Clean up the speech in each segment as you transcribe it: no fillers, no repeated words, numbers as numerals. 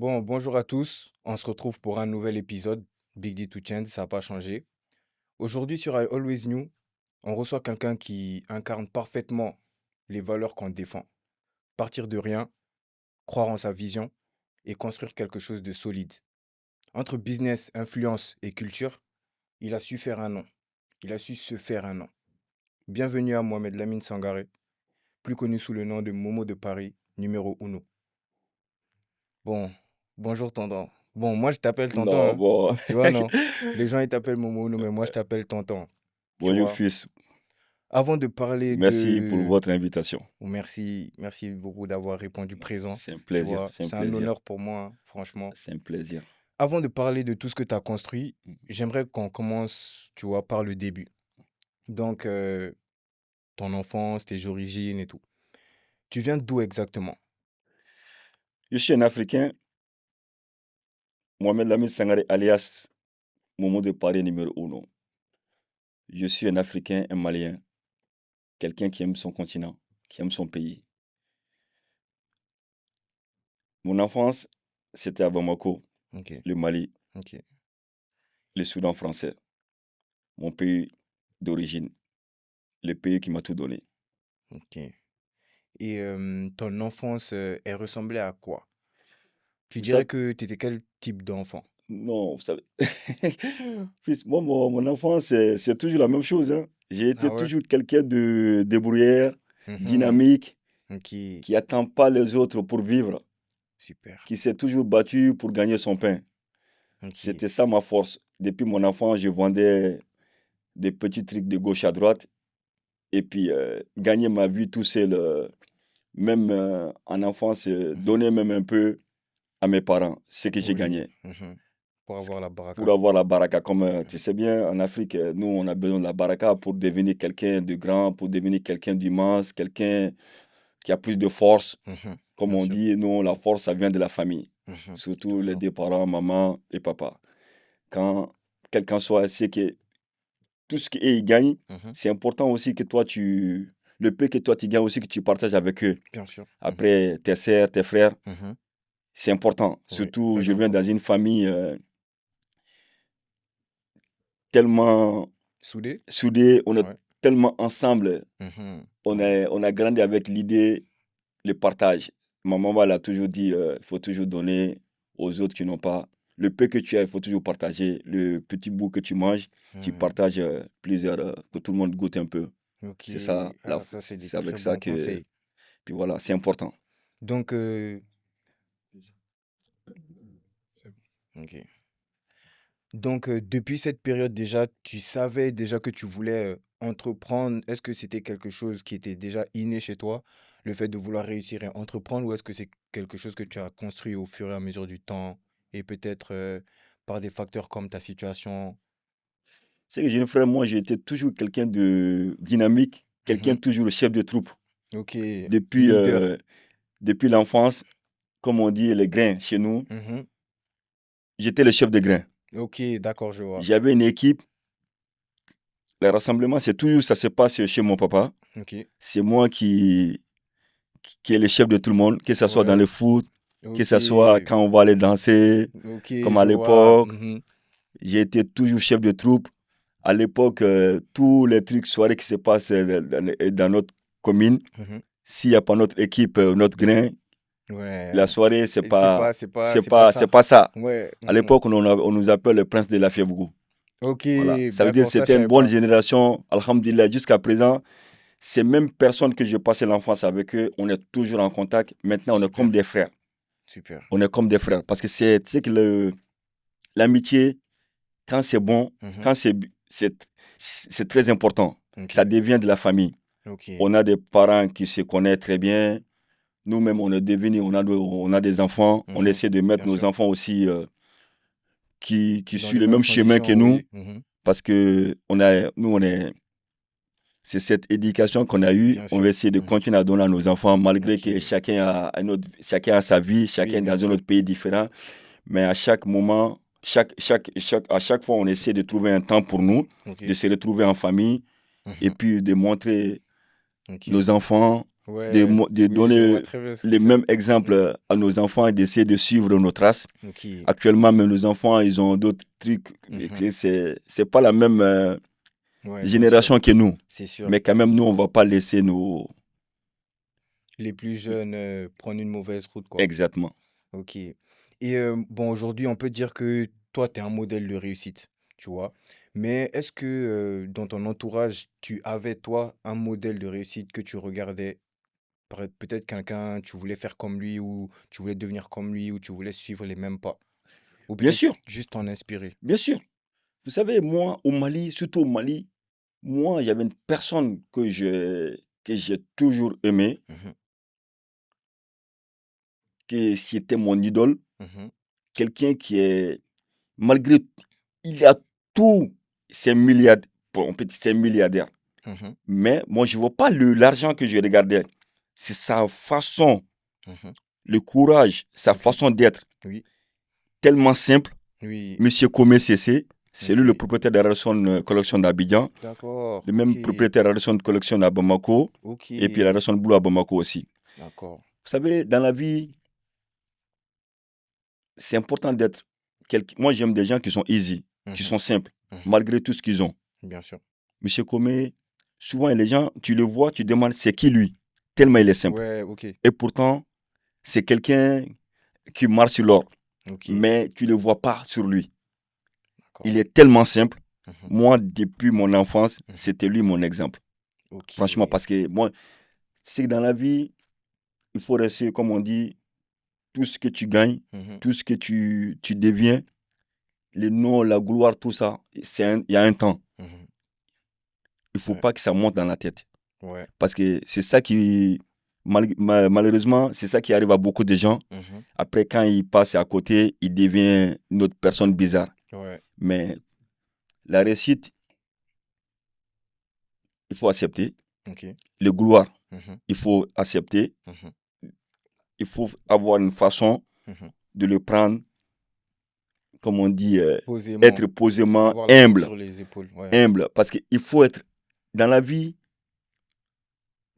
Bon, bonjour à tous. On se retrouve pour un nouvel épisode. Big D to Change, ça n'a pas changé. Aujourd'hui sur I Always New, on reçoit quelqu'un qui incarne parfaitement les valeurs qu'on défend. Partir de rien, croire en sa vision et construire quelque chose de solide. Entre business, influence et culture, il a su faire un nom. Il a su se faire un nom. Bienvenue à Mohamed Lamine Sangaré, plus connu sous le nom de Momo de Paris, numéro uno. Bon, bonjour tonton. Bon, moi je t'appelle tonton, Non, hein. bon. Tu vois, non? Les gens ils t'appellent Momo uno, mais moi je t'appelle tonton. Tu Bonjour, vois? fils. Avant de parler Merci pour de... votre invitation. Oh, merci beaucoup d'avoir répondu présent. C'est un Tu plaisir, vois, c'est un c'est un plaisir, honneur pour moi, hein, franchement. c'est un plaisir. Avant de parler de tout ce que tu as construit, j'aimerais qu'on commence, tu vois, par le début. Donc, ton enfance, tes origines et tout. Tu viens d'où exactement? Je suis un Africain, Mohamed Lamine Sangaré, alias Momo de Paris numéro uno. Je suis un Africain, un Malien, quelqu'un qui aime son continent, qui aime son pays. Mon enfance, c'était à Bamako, Ok, le Mali, ok, le Soudan français, mon pays d'origine, le pays qui m'a tout donné. ok. Et ton enfance, elle ressemblait à quoi? Tu Vous dirais savez, que tu étais quel type d'enfant? non, vous savez, fils, moi, mon enfance, c'est toujours la même chose, hein. J'ai été Ah ouais? toujours quelqu'un de débrouillard, Mhm. dynamique, Ok, qui attend pas les autres pour vivre, super. qui s'est toujours battu pour gagner son pain. Ok. C'était ça ma force. Depuis mon enfance, je vendais des petits trucs de gauche à droite et puis gagner ma vie tout seul, même en enfance, Mhm. donner même un peu à mes parents, ce que j'ai Oui. gagné. Mhm. Pour avoir la Pour baraka. avoir la baraka, comme tu Mhm. sais bien, en Afrique, nous, on a besoin de la baraka pour devenir quelqu'un de grand, pour devenir quelqu'un d'immense, quelqu'un qui a plus de force. Mhm. Comme Bien on sûr. dit, nous, la force, ça vient de la famille. Mhm. Surtout les Toujours. deux parents, maman et papa. Quand quelqu'un soit, c'est que tout ce qu'ils gagnent, Mhm. c'est important aussi que toi, le peu que toi, tu gagnes aussi, que tu partages avec eux. Bien sûr. Mhm. Après, tes sœurs, tes frères, Mhm. c'est important. Oui, Surtout, très je viens dans important. une famille tellement Soudé? soudée, on est Ouais. tellement ensemble. Mhm. Ouais. On a grandi avec l'idée, le partage. Ma maman, elle a toujours dit, il faut toujours donner aux autres qui n'ont pas. Le peu que tu as, il faut toujours partager. Le petit bout que tu manges, tu Mhm. partages plusieurs, que tout le monde goûte un peu. Ok. C'est ça, Ah, ça, c'est des c'est très avec ça bons que, conseils. puis voilà, c'est important. Donc, ok. Donc, depuis cette période déjà, tu savais déjà que tu voulais entreprendre. Est-ce que c'était quelque chose qui était déjà inné chez toi, le fait de vouloir réussir et entreprendre, ou est-ce que c'est quelque chose que tu as construit au fur et à mesure du temps et peut-être par des facteurs comme ta situation? C'est que jeune frère, moi, j'ai été toujours quelqu'un de dynamique, quelqu'un Mhm. toujours le chef de troupe. Ok, Depuis, leader. depuis l'enfance, comme on dit, les grains chez nous, Mhm. j'étais le chef de grain. Ok, d'accord, je vois. J'avais une équipe. Les rassemblements, c'est toujours ça se passe chez mon papa. Ok, C'est moi qui est le chef de tout le monde, que ce soit dans ouais, le foot, que ok, ce soit quand on va aller danser, ok, comme à je vois. l'époque. Mhm. J'ai été toujours chef de troupe. À l'époque, tous les trucs, soirées qui se passent dans notre commune, Mhm. s'il n'y a pas notre équipe, notre grain, la Ouais, soirée, et c'est pas c'est ça. pas ça. Ouais. À Mhm. l'époque, on nous appelle le prince de la Fièvre. Ok, Voilà. Ça veut dire que d'accord, ça, je c'était une savais bonne pas. génération. Alhamdulillah, jusqu'à présent, ces mêmes personnes que j'ai passé l'enfance avec eux, on est toujours en contact. Maintenant, on est comme Super, des frères. super. On est comme des frères. Parce que c'est, tu sais que l'amitié, quand c'est bon, Mhm. quand c'est très important. Ça Ok, devient de la famille. ok, On a des parents qui se connaissent très bien. Nous-mêmes, on est devenus, on a des enfants. On mhm. essaie de mettre Bien nos sûr. enfants aussi qui Dans suivent les le mêmes même chemin que conditions, nous. oui. Mhm. Parce que c'est cette éducation qu'on a eue. Bien On va sûr. essayer de Mhm. continuer à donner à nos enfants, malgré que Ok, chacun a sa vie, oui, chacun bien dans un sûr. autre pays différent. Mais à chaque moment, à chaque fois, on essaie de trouver un temps pour nous, Ok. de se retrouver en famille et Mhm. puis de montrer Ok, nos enfants Ouais, de oui, je vois donner très bien ce que les c'est. mêmes exemples Mhm. à nos enfants et d'essayer de suivre nos traces. Ok. Actuellement, même nos enfants, ils ont d'autres trucs. Et Mhm. que c'est pas la même Ouais, bien sûr, génération que nous. c'est sûr. Mais quand même, nous, on va pas laisser nos... Les plus jeunes prendre une mauvaise route, quoi. Exactement. Ok. Et bon, aujourd'hui, on peut dire que toi, tu es un modèle de réussite, tu vois. Mais est-ce que dans ton entourage, tu avais, toi, un modèle de réussite que tu regardais? Peut-être quelqu'un, tu voulais faire comme lui, ou tu voulais devenir comme lui, ou tu voulais suivre les mêmes pas. Ou Bien peut-être sûr, juste t'en inspirer. bien sûr. Vous savez, moi, au Mali, surtout au Mali, moi, il y avait une personne que j'ai toujours aimé, Mhm, qui était mon idole. mhm, Quelqu'un qui est, malgré, il a tout, c'est milliardaire, on peut dire c'est milliardaire. mhm, Mais moi, je ne vois pas l'argent que je regardais. C'est sa façon, mhm. le courage, sa Ok. façon d'être, Oui, tellement simple. oui, Monsieur Kome Cessé, c'est lui le ok. propriétaire de la Radisson Collection d'Abidjan, D'accord, le ok, même propriétaire de la Radisson Collection à Bamako, ok, et puis la Radisson Blue à Bamako aussi. d'accord. Vous savez, dans la vie, c'est important d'être quelqu'un. Moi, j'aime des gens qui sont easy, qui Mhm, sont simples, mhm. malgré tout ce qu'ils ont. Bien sûr. Monsieur Kome, souvent les gens, tu le vois, tu demandes c'est qui lui, tellement il est simple. Ouais, ok, Et pourtant, c'est quelqu'un qui marche sur l'or, ok, mais tu ne le vois pas sur lui. d'accord. Il est tellement simple. Mhm, Moi, depuis mon enfance, mhm. c'était lui mon exemple. Ok, Franchement, parce que moi, c'est que dans la vie, il faut rester, comme on dit, tout ce que tu gagnes, mhm, tout ce que tu deviens, le nom, la gloire, tout ça, il y a un temps. mhm. Il ne faut Ouais, pas que ça monte dans la tête. ouais. Parce que c'est ça qui, malheureusement, c'est ça qui arrive à beaucoup de gens. Mhm, Après, quand ils passent à côté, ils deviennent une autre personne bizarre. ouais, Mais la réussite, il faut accepter. ok. Le gloire, Mhm, il faut accepter. mhm, Il faut avoir une façon mhm. de le prendre, comme on dit, Posément, être posément avoir la tête humble. sur les épaules. Ouais. Humble. Parce qu'il faut être, dans la vie,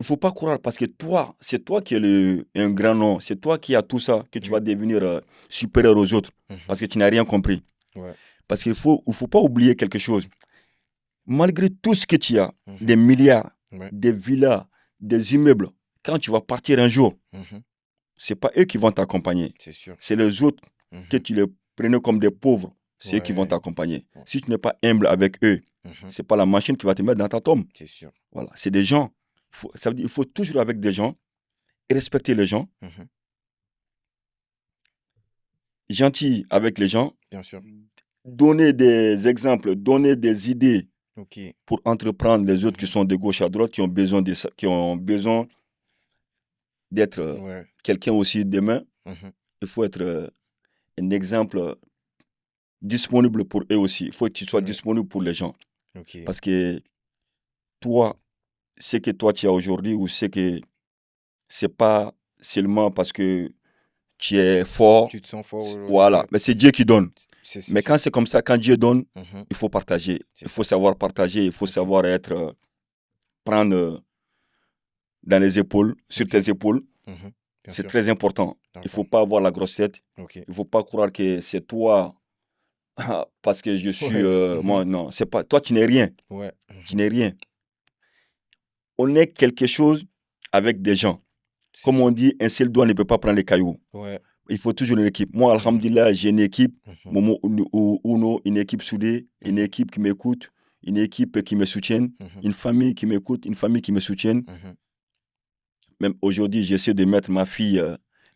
il ne faut pas croire, parce que toi, c'est toi qui es un grand nom. C'est toi qui as tout ça, que tu vas Oui. devenir supérieur aux autres. Mhm, Parce que tu n'as rien compris. ouais. Parce qu'il faut pas oublier quelque chose. Malgré tout ce que tu as, des Mhm, milliards, ouais. des villas, des immeubles, quand tu vas partir un jour, Mhm, ce n'est pas eux qui vont t'accompagner. c'est sûr. C'est les autres que Mhm, tu les prenais comme des pauvres. C'est eux qui vont ouais. t'accompagner. Ouais. Si tu n'es pas humble avec eux, Mhm, ce n'est pas la machine qui va te mettre dans ta tombe. c'est sûr. Voilà. C'est des gens. Ça veut dire, il faut toujours avec des gens, respecter les gens, Mhm, gentil avec les gens, bien sûr. donner des exemples, donner des idées Ok. pour entreprendre les autres qui Mhm, sont de gauche à droite, qui ont besoin d'être ouais. quelqu'un aussi demain. Mhm, Il faut être un exemple disponible pour eux aussi. Il faut que tu sois ouais. disponible pour les gens. Ok. Parce que toi, ce que toi tu as aujourd'hui, ou ce que c'est pas seulement parce que tu es fort, Tu te sens fort aujourd'hui, voilà, ouais. mais c'est Dieu qui donne. C'est Mais quand sûr. c'est comme ça, quand Dieu donne, Mhm, il faut partager. c'est Il faut ça. savoir partager, il faut Ok. savoir être, prendre dans les épaules, sur Ok. tes épaules. Mhm, bien C'est sûr. très important. Il ne D'accord. faut pas avoir la grosse tête. Ok. Il ne faut pas croire que c'est toi, parce que je suis, Ouais. moi, Mhm, non, c'est pas, toi, tu n'es rien. ouais. Tu Mhm, n'es rien. On est quelque chose avec des gens. c'est Comme on sûr. dit, un seul doigt ne peut pas prendre les cailloux. Ouais. Il faut toujours une équipe. Moi, Mhm, alhamdulillah, j'ai une équipe, mhm, Momo Uno, une équipe soudée, une mhm, équipe qui m'écoute, une équipe qui me soutienne, mhm, une famille qui m'écoute, une famille qui me soutienne. mhm, Même aujourd'hui, j'essaie de mettre ma fille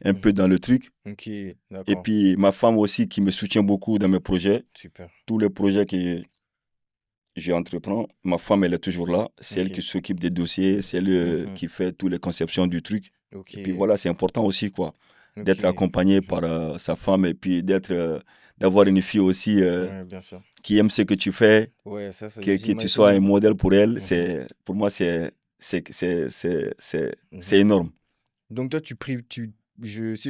un mhm. peu dans le truc. Ok. Et D'accord. puis, ma femme aussi qui me soutient beaucoup dans mes projets. Super. Tous les projets que j'ai entreprends, ma femme, elle est toujours là. C'est elle qui Ok. s'occupe des dossiers, c'est elle Mhm, qui fait toutes les conceptions du truc. Et puis ok. voilà, c'est important aussi, quoi, Ok. d'être accompagné Mhm, par sa femme et puis d'avoir une fille aussi ouais, bien sûr. qui aime ce que tu fais, Ouais, ça, que tu sois un j'imagine. modèle pour elle. Mhm, Pour moi, mhm. c'est énorme. Donc toi, si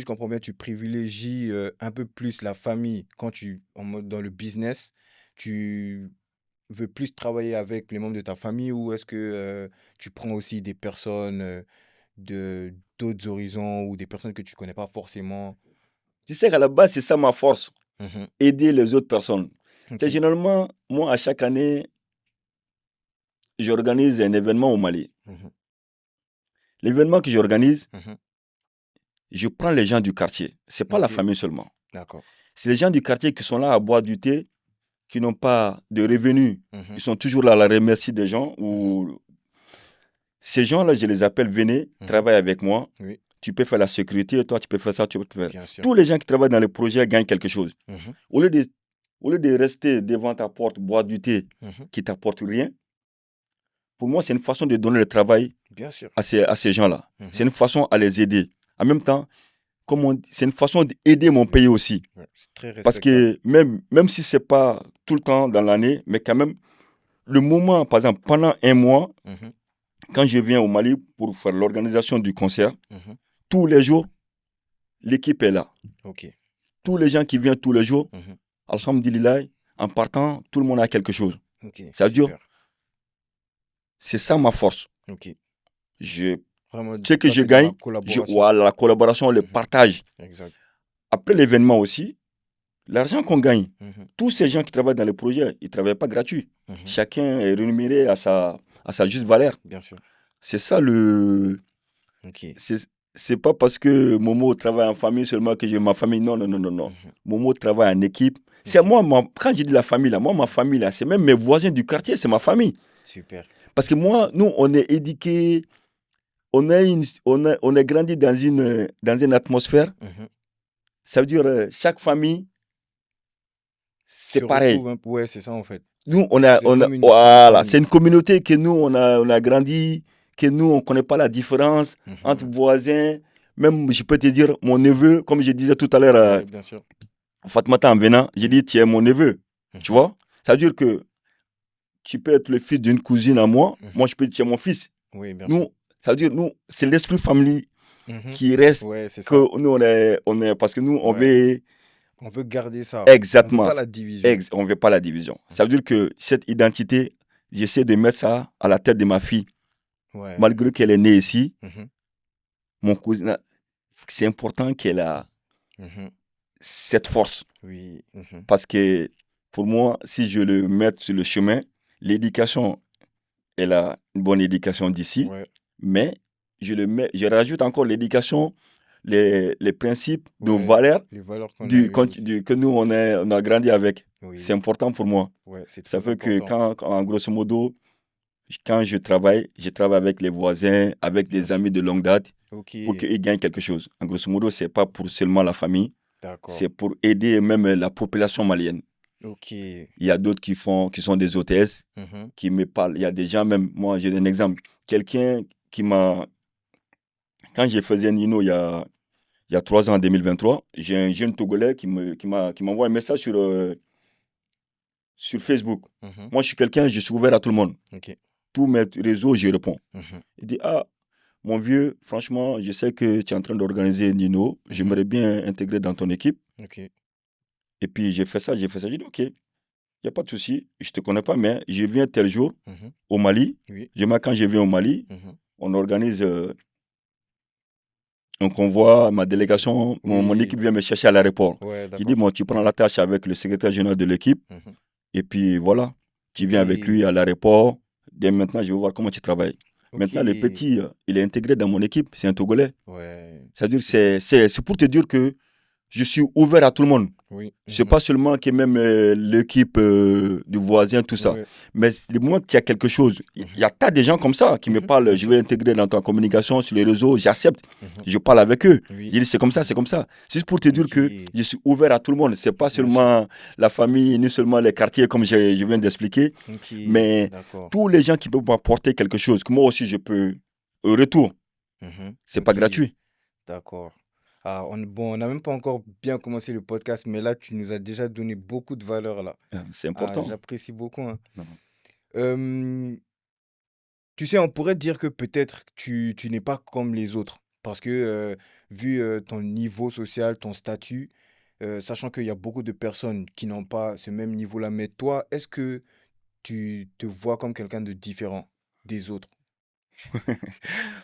je comprends bien, tu privilégies un peu plus la famille quand en mode dans le business, tu veux plus travailler avec les membres de ta famille ou est-ce que tu prends aussi des personnes d'autres horizons ou des personnes que tu connais pas forcément? Tu sais qu'à la base, c'est ça ma force, Mhm. aider les autres personnes. C'est Ok. généralement, moi, à chaque année, j'organise un événement au Mali. Mhm. L'événement que j'organise, Mhm. je prends les gens du quartier. C'est pas la Ok. famille seulement. D'accord. C'est les gens du quartier qui sont là à boire du thé, qui n'ont pas de revenus. Mhm. Ils sont toujours là à la remercier des gens. Mhm. Ou ces gens-là, je les appelle, venez, Mhm. travaillez avec moi. Oui, Tu peux faire la sécurité, toi, tu peux faire ça, tu peux faire. bien sûr. Tous les gens qui travaillent dans le projet gagnent quelque chose. Mhm. Au lieu de, au lieu de rester devant ta porte, boire du thé Mhm. qui t'apporte rien, pour moi, c'est une façon de donner le travail Bien sûr. à ces gens-là. C'est Mhm. une façon à les aider. En même temps, c'est une façon d'aider mon pays aussi. Ouais, c'est très Parce respectable. que même si ce n'est pas tout le temps dans l'année, mais quand même, le moment, par exemple, pendant un mois, Mhm. quand je viens au Mali pour faire l'organisation du concert, Mhm. tous les jours, l'équipe est là. Ok. Tous les gens qui viennent tous les jours, Mhm. alhamdulillah, en partant, tout le monde a quelque chose. Ok, Ça veut dire, super. c'est ça ma force. Ok. Je, Vraiment, ce que toi, je t'es dans la gagne, collaboration. voilà, la collaboration, le Mhm. partage. Exact. Après l'événement aussi, l'argent qu'on gagne, Mhm. tous ces gens qui travaillent dans le projet, ils ne travaillent pas gratuit. Mhm. Chacun est rémunéré à sa juste valeur. Bien sûr. C'est ça le. Ok. C'est pas parce que Momo travaille en famille seulement que j'ai ma famille. Non, non, non, non, non. Mhm. Momo travaille en équipe. C'est Ok. moi, quand je dis la famille, là, moi, ma famille, là, c'est même mes voisins du quartier, c'est ma famille. Super. Parce que moi, nous, on est éduqués, on est grandi dans une atmosphère. Mhm. Ça veut dire, chaque famille, Tu c'est te pareil. retrouves un peu. Ouais, c'est ça en fait. Nous, Vous êtes comme une grande voilà, c'est famille. une communauté que nous, on a grandi, que nous, on ne connaît pas la différence entre Mhm. voisins. Même, je peux te dire, mon neveu, comme je disais tout à l'heure, Ouais, bien sûr. Fatmata en venant, j'ai Mhm. dit, tu es mon neveu. Tu Mhm. vois? Ça veut dire que tu peux être le fils d'une cousine à moi, Mhm. moi, je peux dire, tu es mon fils. Oui, bien sûr. Nous, ça veut dire, nous, c'est l'esprit famille Mhm. qui reste, Ouais, c'est que ça. nous, parce que nous, on Ouais. veut On veut garder ça. On veut exactement, pas la division. on ne veut pas la division. Ça veut dire que cette identité, j'essaie de mettre ça à la tête de ma fille. Ouais. Malgré qu'elle est née ici, Mhm. mon cousin, c'est important qu'elle a Mhm. cette force. Oui. Mhm. Parce que pour moi, si je le mets sur le chemin, l'éducation, elle a une bonne éducation d'ici, Ouais. mais je rajoute encore l'éducation, les principes, nos Ouais. valeurs Les valeurs qu'on a eues aussi. que nous, on a grandi avec. C'est Oui. important pour moi. Ouais, c'est Ça très fait que important. en grosso modo, quand je travaille avec les voisins, avec Bien des sûr. amis de longue date, Ok. pour qu'ils gagnent quelque chose. En grosso modo, ce n'est pas pour seulement la famille, D'accord. c'est pour aider même la population malienne. Ok. Il y a d'autres qui sont des hôtesses, Mhm. qui me parlent. Il y a des gens même, moi j'ai un exemple, quelqu'un qui m'a, quand je faisais Nino il y a 3 ans, en 2023, j'ai un jeune Togolais qui m'envoie un message sur Facebook. Mhm. Moi je suis quelqu'un, je suis ouvert à tout le monde. Ok. Tous mes réseaux, j'y réponds. Mhm. Il dit, ah, mon vieux, franchement, je sais que tu es en train d'organiser Nino. Mhm. J'aimerais bien intégrer dans ton équipe. Ok. Et puis, j'ai fait ça, j'ai fait ça. J'ai dit, OK, il n'y a pas de souci. Je ne te connais pas, mais je viens tel jour Mhm. au Mali. Oui. Quand je viens au Mali, Mhm. on organise un convoi. Ma délégation, mon Oui. équipe vient me chercher à l'aéroport. Ouais, J'ai dit, d'accord. bon, tu prends Mhm. la tâche avec le secrétaire général de l'équipe. Mhm. Et puis, voilà, tu Ok. viens avec lui à l'aéroport. Dès maintenant, je vais voir comment tu travailles. Ok. Maintenant, le petit, il est intégré dans mon équipe. C'est un Togolais. Ouais. C'est-à-dire, Super. c'est pour te dire que je suis ouvert à tout le monde. Oui. C'est Mhm. pas seulement que même l'équipe du voisin, tout ça. Ouais. Mais du moment que tu as quelque chose, il y Mhm. a tas de gens comme ça qui me Mhm. parlent, Bien je sûr. vais intégrer dans ta communication sur les réseaux, j'accepte, Mhm. je parle avec eux. Oui. Je dis c'est comme ça, c'est Mhm. comme ça. C'est juste pour te dire que Ok. je suis ouvert à tout le monde. C'est pas Bien sûr. seulement la famille, ni seulement les quartiers comme je viens d'expliquer, Ok. mais D'accord. tous les gens qui peuvent m'apporter quelque chose, que moi aussi je peux, au retour, Mhm. c'est pas Ok. gratuit. D'accord. Ah, bon, on n'a même pas encore bien commencé le podcast, mais là, tu nous as déjà donné beaucoup de valeur là. C'est Ah, important. j'apprécie beaucoup, hein. Non. Euh, Tu sais, on pourrait dire que peut-être tu n'es pas comme les autres. Parce que, vu ton niveau social, ton statut, sachant qu'il y a beaucoup de personnes qui n'ont pas ce même niveau-là, mais toi, est-ce que tu te vois comme quelqu'un de différent des autres?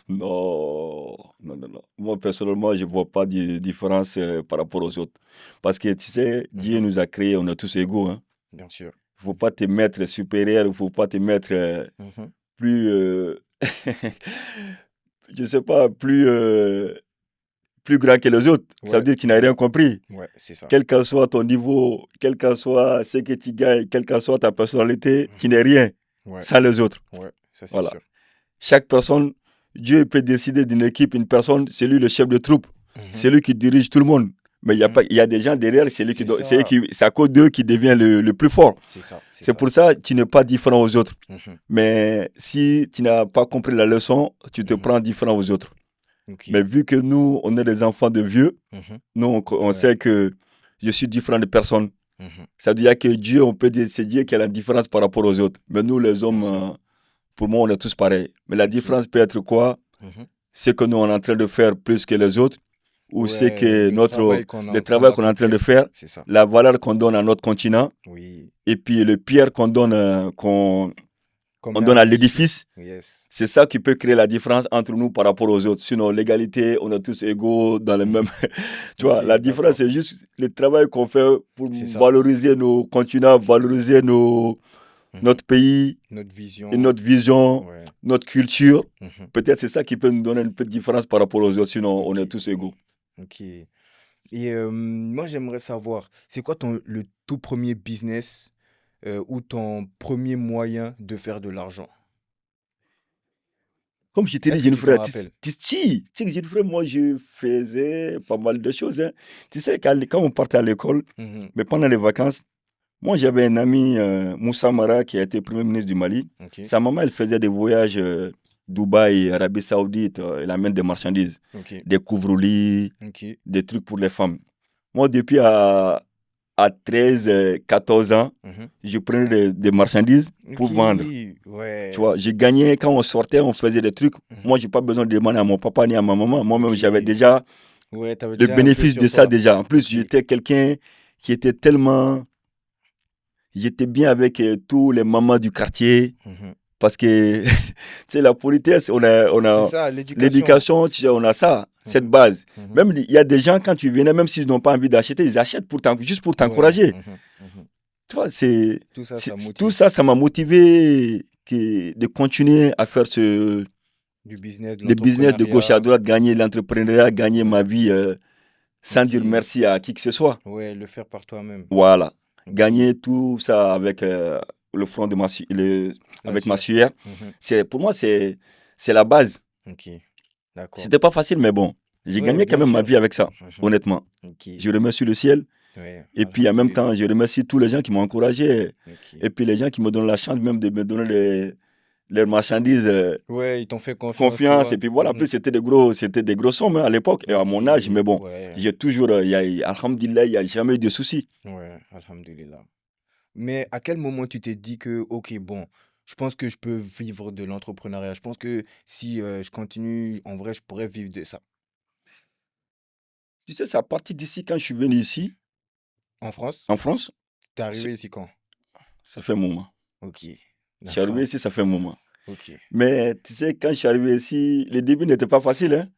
Non, non, non, non. Moi, personnellement, je ne vois pas de différence par rapport aux autres. Parce que, tu sais, Dieu Mhm. nous a créés, on est tous égaux, hein. Bien sûr. Il ne faut pas te mettre supérieur, il ne faut pas te mettre Mhm. plus, je sais pas, plus grand que les autres. Ça veut Ouais, dire que tu n'as ouais, rien compris. ouais, c'est ça. Quel qu'en soit ton niveau, quel qu'en soit ce que tu gagnes, quelle qu'en soit ta personnalité, tu Mhm. n'es rien Ouais, sans les autres. ouais, ça c'est Voilà. sûr. Chaque personne, Dieu peut décider d'une équipe, une personne, c'est lui le chef de troupe, Mhm. c'est lui qui dirige tout le monde. Mais il y a pas, Mhm. il y a des gens derrière, C'est ça, c'est à cause d'eux qui devient le plus fort. c'est ça, c'est C'est ça. pour ça que tu n'es pas différent aux autres. Mhm. Mais si tu n'as pas compris la leçon, tu te Mhm. prends différent aux autres. Mais Ok. vu que nous, on est des enfants de vieux, Mhm. nous, on Ouais. sait que je suis différent de personne. Mhm. Ça veut dire que Dieu, on peut dire, c'est Dieu qui a la différence par rapport aux autres. Mais nous, les Bien hommes, sûr. pour moi, on est tous pareils. Mais la Ok. différence peut être quoi? Mhm. C'est que nous, on est en train de faire plus que les autres, ou c'est Ouais, que le travail qu'on est le en train travail qu'on est en train de d'accomplir, faire, c'est ça. la valeur qu'on donne à notre continent, Oui. et puis le pierre qu'on donne, Qu'on on met à donne à l'édifice. l'édifice. Yes. C'est ça qui peut créer la différence entre nous par rapport aux autres. Sinon, l'égalité, on est tous égaux dans le même. Mhm. Tu vois, Ok, la différence, d'accord. c'est juste le travail qu'on fait pour C'est ça. valoriser nos continents, valoriser Mhm. notre pays, Notre et vision. notre vision, Ouais. notre culture. Mhm. Peut-être c'est ça qui peut nous donner une petite différence par rapport aux autres. Sinon, on est Ok. tous égaux. Ok. Et moi, j'aimerais savoir, c'est quoi le tout premier business ou ton premier moyen de faire de l'argent? Comme je t'ai dit, Est-ce que jeune tu t'en frère, rappelles? tu sais que jeune frère, moi, je faisais pas mal de choses, hein. Tu sais, quand on partait à l'école, Mhm. mais pendant les vacances, moi, j'avais un ami, Moussa Mara, qui a été Premier ministre du Mali. Ok. Sa maman, elle faisait des voyages Dubaï, Arabie Saoudite, elle amène des marchandises, Ok. des couvre-lits, Ok. des trucs pour les femmes. Moi, depuis à 13, 14 ans, Mhm. je prenais des marchandises Ok. pour vendre. Tu Ouais. vois, j'ai gagné quand on sortait, on faisait des trucs. Mhm. Moi, j'ai pas besoin de demander à mon papa ni à ma maman. Moi-même, j'avais Ok. déjà Ouais, t'avais le déjà un peu bénéfice de sur ça toi. déjà. En plus, Ok. j'étais quelqu'un qui était tellement. J'étais bien avec tous les mamans du quartier. Mhm. Parce que, tu sais, la politesse, on C'est a ça, l'éducation. l'éducation, tu C'est sais, ça. on a ça, cette Mhm. base. Mhm. Même, il y a des gens, quand tu venais, même s'ils n'ont pas envie d'acheter, ils achètent juste pour Ouais. t'encourager. Mhm. Mhm. Tu vois, Tout ça, ça tout motive. ça, ça m'a motivé de continuer à faire Du business, de le business de gauche à l'entrepreneuriat. droite, gagner l'entrepreneuriat, gagner ma Ouais. vie sans Ok. dire merci à qui que ce soit. Ouais, le faire par toi-même. Voilà. Ok. Gagner tout ça avec le front de La avec ma sueur. sueur. Mhm. Pour moi, c'est la base. Ok. D'accord. C'était pas facile, mais bon, j'ai Ouais, gagné quand bien même ma sûr. vie avec ça, Mhm. honnêtement. Ok. Je remercie le ciel. Ouais, Et puis en même temps, alhamdoulilah. je remercie tous les gens qui m'ont encouragé. Ok. Et puis les gens qui me donnent la chance même de me donner leurs marchandises Ouais, ils t'ont fait confiance, tu confiance. Et vois. puis voilà, en Mhm. plus, c'était des gros sommes hein, à l'époque et à Ok. mon âge. Mais bon, Ouais. j'ai toujours, alhamdulillah, il n'y a jamais eu de soucis. Ouais, alhamdoulilah. Mais à quel moment tu t'es dit que, ok, bon, je pense que je peux vivre de l'entrepreneuriat. Je pense que si je continue, en vrai, je pourrais vivre de ça. Tu sais, c'est à partir d'ici, quand je suis venu ici, En France, en France, t'es c'est- arrivé ici quand? ça fait un moment. Ok, Je suis arrivé d'accord. ici, ça fait un moment. Ok. Mais tu sais, quand je suis arrivé ici, le début n'était pas facile, hein.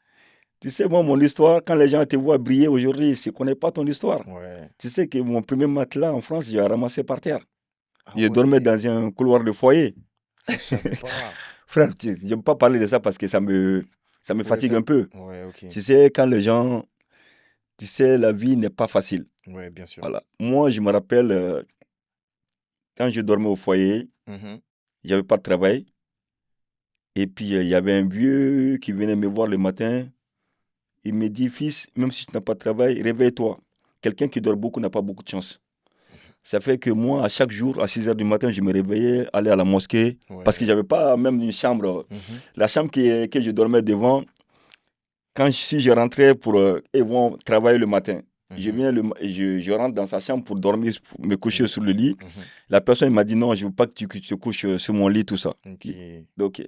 Tu sais, moi, mon histoire, quand les gens te voient briller aujourd'hui, ils ne connaissent pas ton histoire. Ouais. Tu sais que mon premier matelas en France, j'ai ramassé par terre. Ah Je dormais ouais, dans un couloir de foyer. ça je savais pas. Frère, je n'aime pas parler de ça parce que ça me Ouais, fatigue ça. un peu. Ouais, ok. Tu sais, quand les gens, tu sais, la vie n'est pas facile. Ouais, bien sûr. Voilà. Moi, je me rappelle, quand je dormais au foyer, Mhm. j'avais pas de travail. Et puis, il y avait un vieux qui venait me voir le matin. Il me dit, fils, même si tu n'as pas de travail, réveille-toi. Quelqu'un qui dort beaucoup n'a pas beaucoup de chance. Ça fait que moi, à chaque jour, à 6 heures du matin, je me réveillais, aller à la mosquée, parce que Ouais. j'avais pas même une chambre. Mhm. La chambre que je dormais devant, si je rentrais pour ils vont travailler le matin, Mhm. je rentre dans sa chambre pour dormir, pour me coucher Ouais. sur le lit. Mhm. La personne m'a dit non, je veux pas que tu te couches sur mon lit, tout ça. Ok. Donc,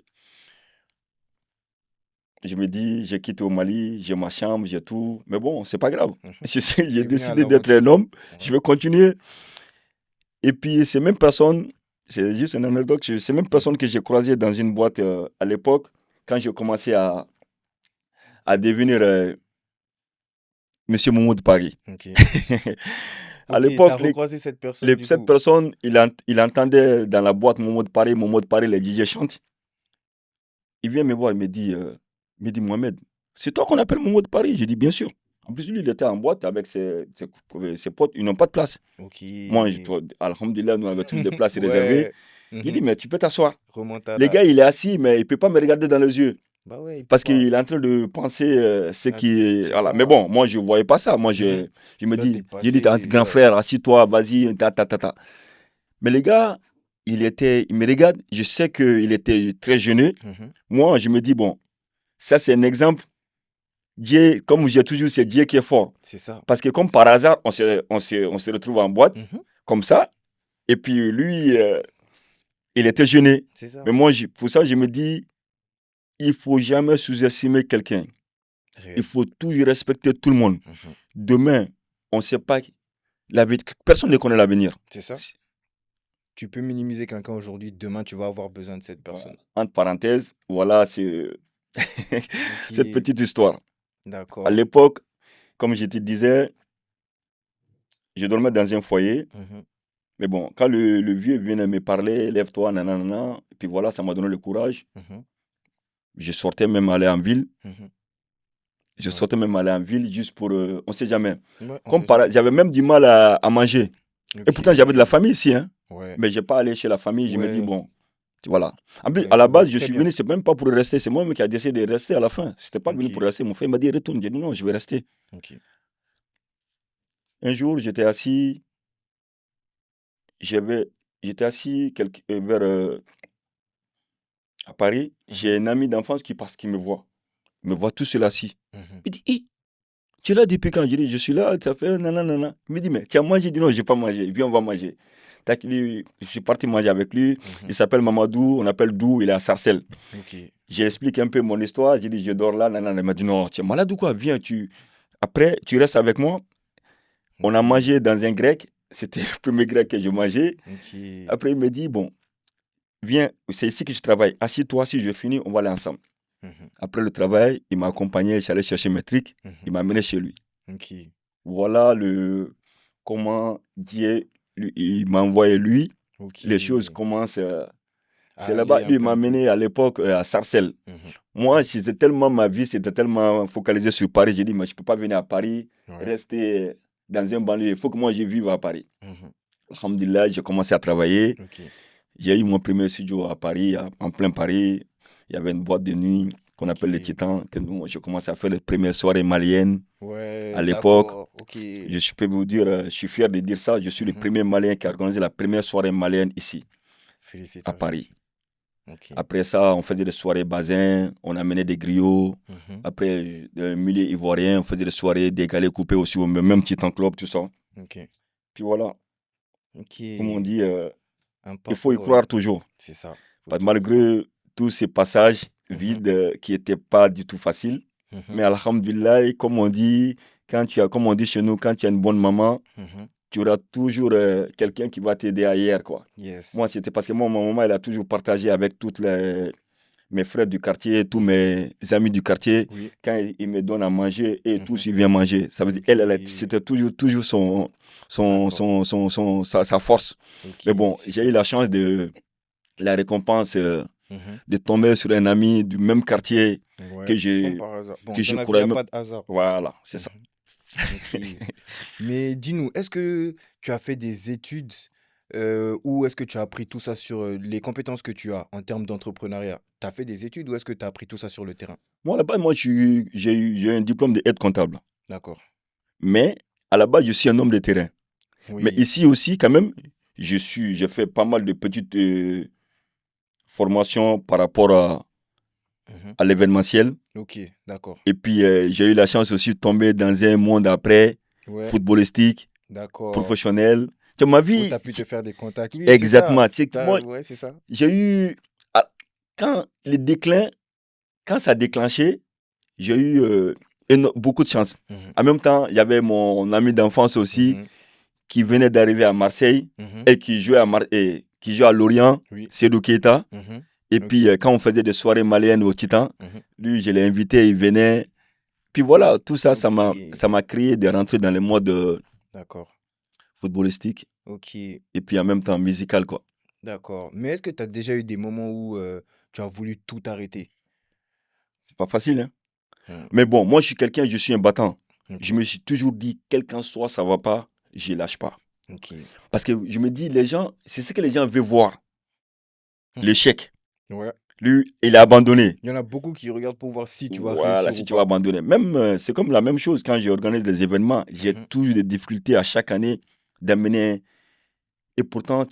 je me dis, j'ai quitté au Mali, j'ai ma chambre, j'ai tout. Mais bon, c'est pas grave. Mhm. J'ai Tu es venu à décidé d'être un l'aventure. homme, je Ouais. vais continuer. Et puis, c'est juste une anecdote, ces mêmes Mhm. personnes que j'ai croisées dans une boîte à l'époque, quand j'ai commencé à devenir Monsieur Momo de Paris. Ok. À Ok, t'as l'époque, recroisé cette personne du cette coup. personne, il entendait dans la boîte Momo de Paris, les DJ chantent. Il vient me voir, il me dit Mohamed, c'est toi qu'on appelle Momo de Paris? J'ai dit bien sûr. En plus, lui, il était en boîte avec ses potes, ils n'ont pas de place. Ok. Moi, alhamdulillah, nous avons toutes des places réservées. Ouais. Il dit, Mhm. mais tu peux t'asseoir. Le Remontada. gars, il est assis, mais il ne peut pas me regarder dans les yeux. Bah ouais, il peut Parce pas. qu'il est en train de penser ce Ah, qui est. c'est Voilà. Mais ça. bon, moi, je ne voyais pas ça. Moi, Mhm. je me Toi, t'es dis, j'ai dit, passé. grand Ouais. frère, assis-toi, vas-y, ta. Mais le gars, il me regarde, je sais qu'il était très gêné. Mhm. Moi, je me dis, bon, ça, c'est un exemple. Dieu, comme j'ai toujours, c'est Dieu qui est fort. C'est ça. Parce que comme par hasard, on se retrouve en boîte, Mhm. comme ça. Et puis lui, il était gêné. C'est ça. Mais moi, pour ça, je me dis, il ne faut jamais sous-estimer quelqu'un. Il Réel. faut toujours respecter tout le monde. Mhm. Demain, on ne sait pas. Personne ne connaît l'avenir. C'est ça. Tu peux minimiser quelqu'un aujourd'hui, demain, tu vas avoir besoin de cette personne. Entre parenthèses, voilà, c'est cette Ok. petite histoire. À D'accord. l'époque, comme je te disais, je dormais dans un foyer. Mhm. Mais bon, quand le vieux vient me parler, lève-toi, nanana, et puis voilà, ça m'a donné le courage. Mhm. Je sortais même aller en ville. Mhm. Je Ouais. sortais même aller en ville juste pour. On ne sait jamais. Ouais, on sait jamais. J'avais même du mal à manger. Et pourtant, j'avais de la Ok. famille ici. Hein. Ouais. Mais je n'ai pas allé chez la famille. Je me dis, Ouais. bon, voilà. En plus, Ouais, à je la vois base, je très suis bien. venu, c'est même pas pour rester. C'est moi-même qui a décidé de rester à la fin. C'était pas venu Ok. pour rester. Mon frère m'a dit, retourne. J'ai dit, non, je vais rester. Ok. Un jour, j'étais assis. J'étais assis à Paris. J'ai Mhm. un ami d'enfance qui passe, qui me voit. Il me voit tout seul assis. Mhm. Il dit, Hi, tu es là depuis quand? Je dis, je suis là, ça fait nanana. Il me dit, mais tu as mangé? Je dis, non, je n'ai pas mangé. Viens, on va manger. Je suis parti manger avec lui. Mhm. Il s'appelle Mamadou, on appelle Dou, il est à Sarcelles. Ok. J'explique un peu mon histoire. J'ai dit, je dors là, nanana. Il m'a dit, non, tu es malade ou quoi? Viens, après, tu restes avec moi. On a Ok. mangé dans un grec. C'était le premier grec que je mangeais. Ok. Après, il me dit, bon, viens, c'est ici que je travaille. Assieds-toi, si je finis, on va aller ensemble. Mhm. Après le travail, il m'a accompagné, j'allais chercher mes trucs. Il Mhm. m'a amené chez lui. Ok. Voilà comment Dieu, il m'a envoyé lui. Ok. Les choses commencent. C'est À aller là-bas. un Lui, il peu m'a mieux. amené à l'époque à Sarcelles. Mhm. Moi, ma vie, c'était tellement focalisé sur Paris. J'ai dit, mais je ne peux pas venir à Paris, Ouais. rester dans un banlieue. Il faut que moi, je vive à Paris. Mhm. Alhamdulillah, j'ai commencé à travailler. Ok. J'ai eu mon premier studio à Paris, en plein Paris. Il y avait une boîte de nuit qu'on appelle les Ok. Titans. J'ai commencé à faire les premières soirées maliennes à Ouais, l'époque. d'accord. Ok. Je peux vous dire, je suis fier de dire ça. Je suis le Mhm. premier Malien qui a organisé la première soirée malienne ici, à Félicitations. Paris. Ok. Après ça, on faisait des soirées bazin, on amenait des griots. Mhm. Après, le milieu ivoirien, on faisait des soirées décalées, coupées aussi au même petit club, tout ça. Ok. Puis voilà, Ok. comme on dit, Un il faut y parcours, croire toujours. c'est ça. Faut toujours y croire. Malgré tous ces passages Mhm. vides qui n'étaient pas du tout faciles. Mhm. Mais alhamdulillah, comme on dit, comme on dit chez nous, quand tu as une bonne maman, Mhm. tu auras toujours quelqu'un qui va t'aider ailleurs, quoi. Yes. Moi, c'était parce que moi, ma maman, elle a toujours partagé avec mes frères du quartier, tous Mhm. mes amis du quartier. Oui. Quand ils me donnent à manger, et tous, Mhm. ils viennent manger. Ça veut dire, Ok. c'était toujours D'accord. sa force. Ok, Mais bon, j'ai eu super. la chance de la récompense Mhm. de tomber sur un ami du même quartier Ouais, que comme je, par hasard. Bon, que dans je la vie, il n'y croyais a même. pas de hasard. Voilà, c'est ça. Mhm. Ok. Mais dis-nous, est-ce que tu as fait des études ou est-ce que tu as appris tout ça sur les compétences que tu as en termes d'entrepreneuriat? Tu as fait des études ou est-ce que tu as appris tout ça sur le terrain? Moi, là-bas, j'ai un diplôme d'aide comptable. D'accord. Mais à la base, je suis un homme de terrain. Mais Oui. ici aussi, quand même, j'ai fait pas mal de petites formations par rapport Mhm. à l'événementiel. Ok, d'accord. Et puis, j'ai eu la chance aussi de tomber dans un monde après, Ouais, footballistique, d'accord. professionnel. Tu vois, ma Où tu vie, as pu te faire des contacts. Oui, c'est ça. exactement. Tu sais que moi, Ouais, c'est ça. j'ai eu. ah, Quand le déclin, quand ça a déclenché, j'ai eu beaucoup de chance. Mhm. En même temps, il y avait mon ami d'enfance aussi Mhm. qui venait d'arriver à Marseille Mhm. et qui jouait à Lorient, Oui. Sedou Keita. Mhm. Et puis, Ok. quand on faisait des soirées maliennes au Titan, Mhm. lui, je l'ai invité, il venait. Puis voilà, tout ça, Ok. ça m'a créé de rentrer dans le mode D'accord. footballistique Ok. et puis en même temps musical, quoi. D'accord. Mais est-ce que tu as déjà eu des moments où tu as voulu tout arrêter? C'est pas facile, hein. Hmm. Mais bon, moi, je suis un battant. Ok. Je me suis toujours dit, quel qu'en soit, ça va pas, je lâche pas. Ok. Parce que je me dis, les gens, c'est ce que les gens veulent voir, Mhm. l'échec. Ouais. Lui, il a abandonné. Il y en a beaucoup qui regardent pour voir si tu vas Voilà, réussir si ou tu vas pas. abandonner. Même, c'est comme la même chose quand j'organise des événements. J'ai Mhm. toujours des difficultés à chaque année d'amener. Et pourtant,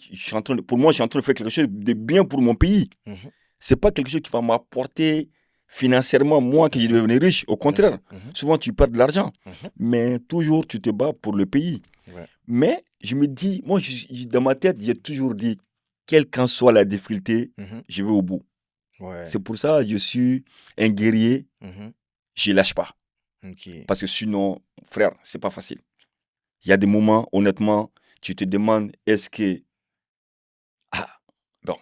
pour moi, je suis en train de faire quelque chose de bien pour mon pays. Mhm. C'est pas quelque chose qui va m'apporter financièrement, moi, que je Mhm. devienne riche. Au Bien contraire, sûr. Mhm. souvent, tu perds de l'argent. Mhm. Mais toujours, tu te bats pour le pays. Ouais. Mais je me dis, moi, dans ma tête, j'ai toujours dit, quelle qu'en soit la difficulté, Mhm. je vais au bout. Ouais. C'est pour ça que je suis un guerrier, Mhm. je lâche pas. Ok. Parce que sinon, frère, c'est pas facile. Il y a des moments, honnêtement, tu te demandes, est-ce que... Ah, bon.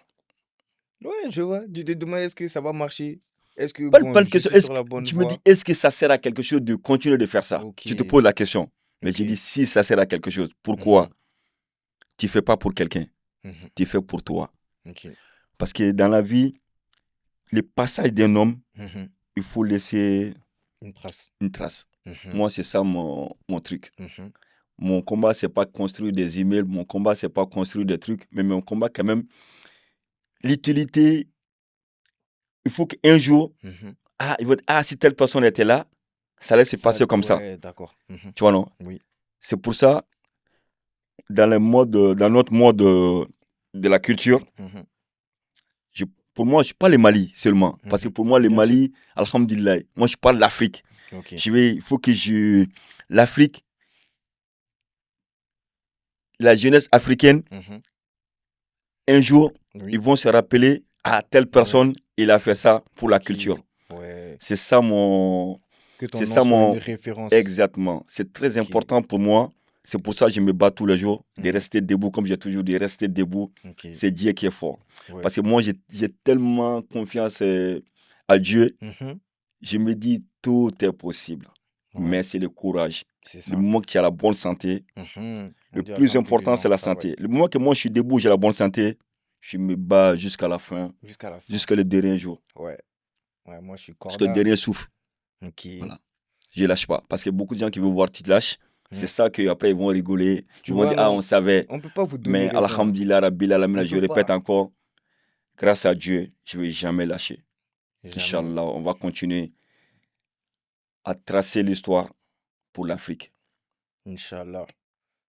Ouais, je vois. Tu te demandes est-ce que ça va marcher? Est-ce que, Pas bon, une je question, suis sur la bonne tu me dis, voie? est-ce que ça sert à quelque chose de continuer de faire ça? Ok. Tu te poses la question. Mais Ok. j'ai dit, si ça sert à quelque chose, pourquoi? Mhm. Tu fais pas pour quelqu'un, Mhm. tu fais pour toi. Ok. Parce que dans la vie, le passage d'un homme, Mhm. il faut laisser Une trace. une trace. Mhm. Moi, c'est ça mon truc. Mhm. Mon combat, c'est pas construire des emails, mon combat, c'est pas construire des trucs, mais mon combat, quand même, l'utilité, il faut qu'un jour, Mhm. si telle personne était là, ça allait se Ça, passer comme ça. ouais, d'accord. Mhm. Tu vois, non? Oui. C'est pour ça, dans notre mode de la culture, Mhm. je- pour moi, je ne suis pas le Mali seulement. Parce que Mhm. pour moi, le Bien sûr. Mali, alhamdulillah, moi, je parle de l'Afrique. Ok. Il faut que l'Afrique, la jeunesse africaine, Mhm. un jour, ils Oui. vont se rappeler à telle Ouais. personne, il a fait ça pour la Ok. culture. Ouais. C'est ça mon. Que C'est ton nom ça soit une mon. référence. Exactement. C'est très Ok. important pour moi. C'est pour ça que je me bats tous les jours, de Mhm. rester debout, comme j'ai toujours dit, rester debout. Ok. C'est Dieu qui est fort. Ouais. Parce que moi, j'ai tellement confiance à Dieu. Mhm. Je me dis, tout est possible. Ouais. Mais c'est le courage. C'est Le ça. moment que tu as la bonne santé, Mhm. On le dit plus important, alhamdoulilah, c'est on la travaille. santé. Le moment que moi, je suis debout, j'ai la bonne santé, je me bats jusqu'à la fin, Jusqu'à la fin. jusqu'à le dernier jour, Ouais. Ouais, moi, je suis jusqu'au corda. dernier souffle. Ok. Voilà. Je lâche pas. Parce que beaucoup de gens qui veulent voir tu te lâches, c'est Mm. ça qu'après ils vont rigoler. Tu Ils vont vois, dire, ah, on non, savait. on peut pas vous donner Mais raison. alhamdulillah, Rabbil Alamin, On je peut répète pas. encore, grâce à Dieu, je ne vais jamais lâcher. Jamais. Inch'Allah, on va continuer à tracer l'histoire pour l'Afrique. Inch'Allah.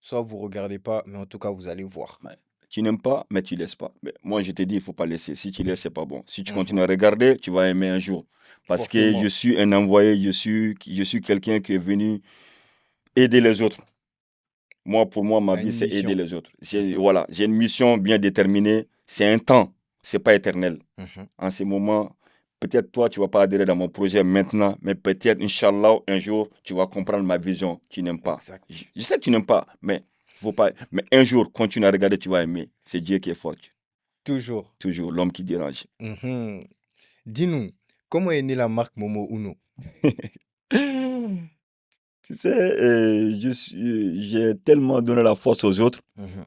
Soit vous regardez pas, mais en tout cas, vous allez voir. Ouais. Tu n'aimes pas, mais tu laisses pas. Mais moi, je te dis, il ne faut pas laisser. Si tu laisses, c'est pas bon. Si tu continues Mhm. à regarder, tu vas aimer un jour. Parce que je Forcément. suis un envoyé, je suis quelqu'un qui est venu aider les autres. Moi, pour moi, ma À vie, une c'est aider mission. les autres. Mhm. Voilà, j'ai une mission bien déterminée. C'est un temps, c'est pas éternel. Mhm. En ce moment, peut-être toi, tu vas pas adhérer dans mon projet maintenant, mais peut-être, Inch'Allah, un jour, tu vas comprendre ma vision. Tu n'aimes pas. Exact. Je sais que tu n'aimes pas, mais faut pas. Mais un jour, continue à regarder, tu vas aimer. C'est Dieu qui est fort. Toujours. Toujours l'homme qui dérange. Mhm. Dis-nous, comment est née la marque Momo Uno? Tu sais, j'ai tellement donné la force aux autres. Mhm.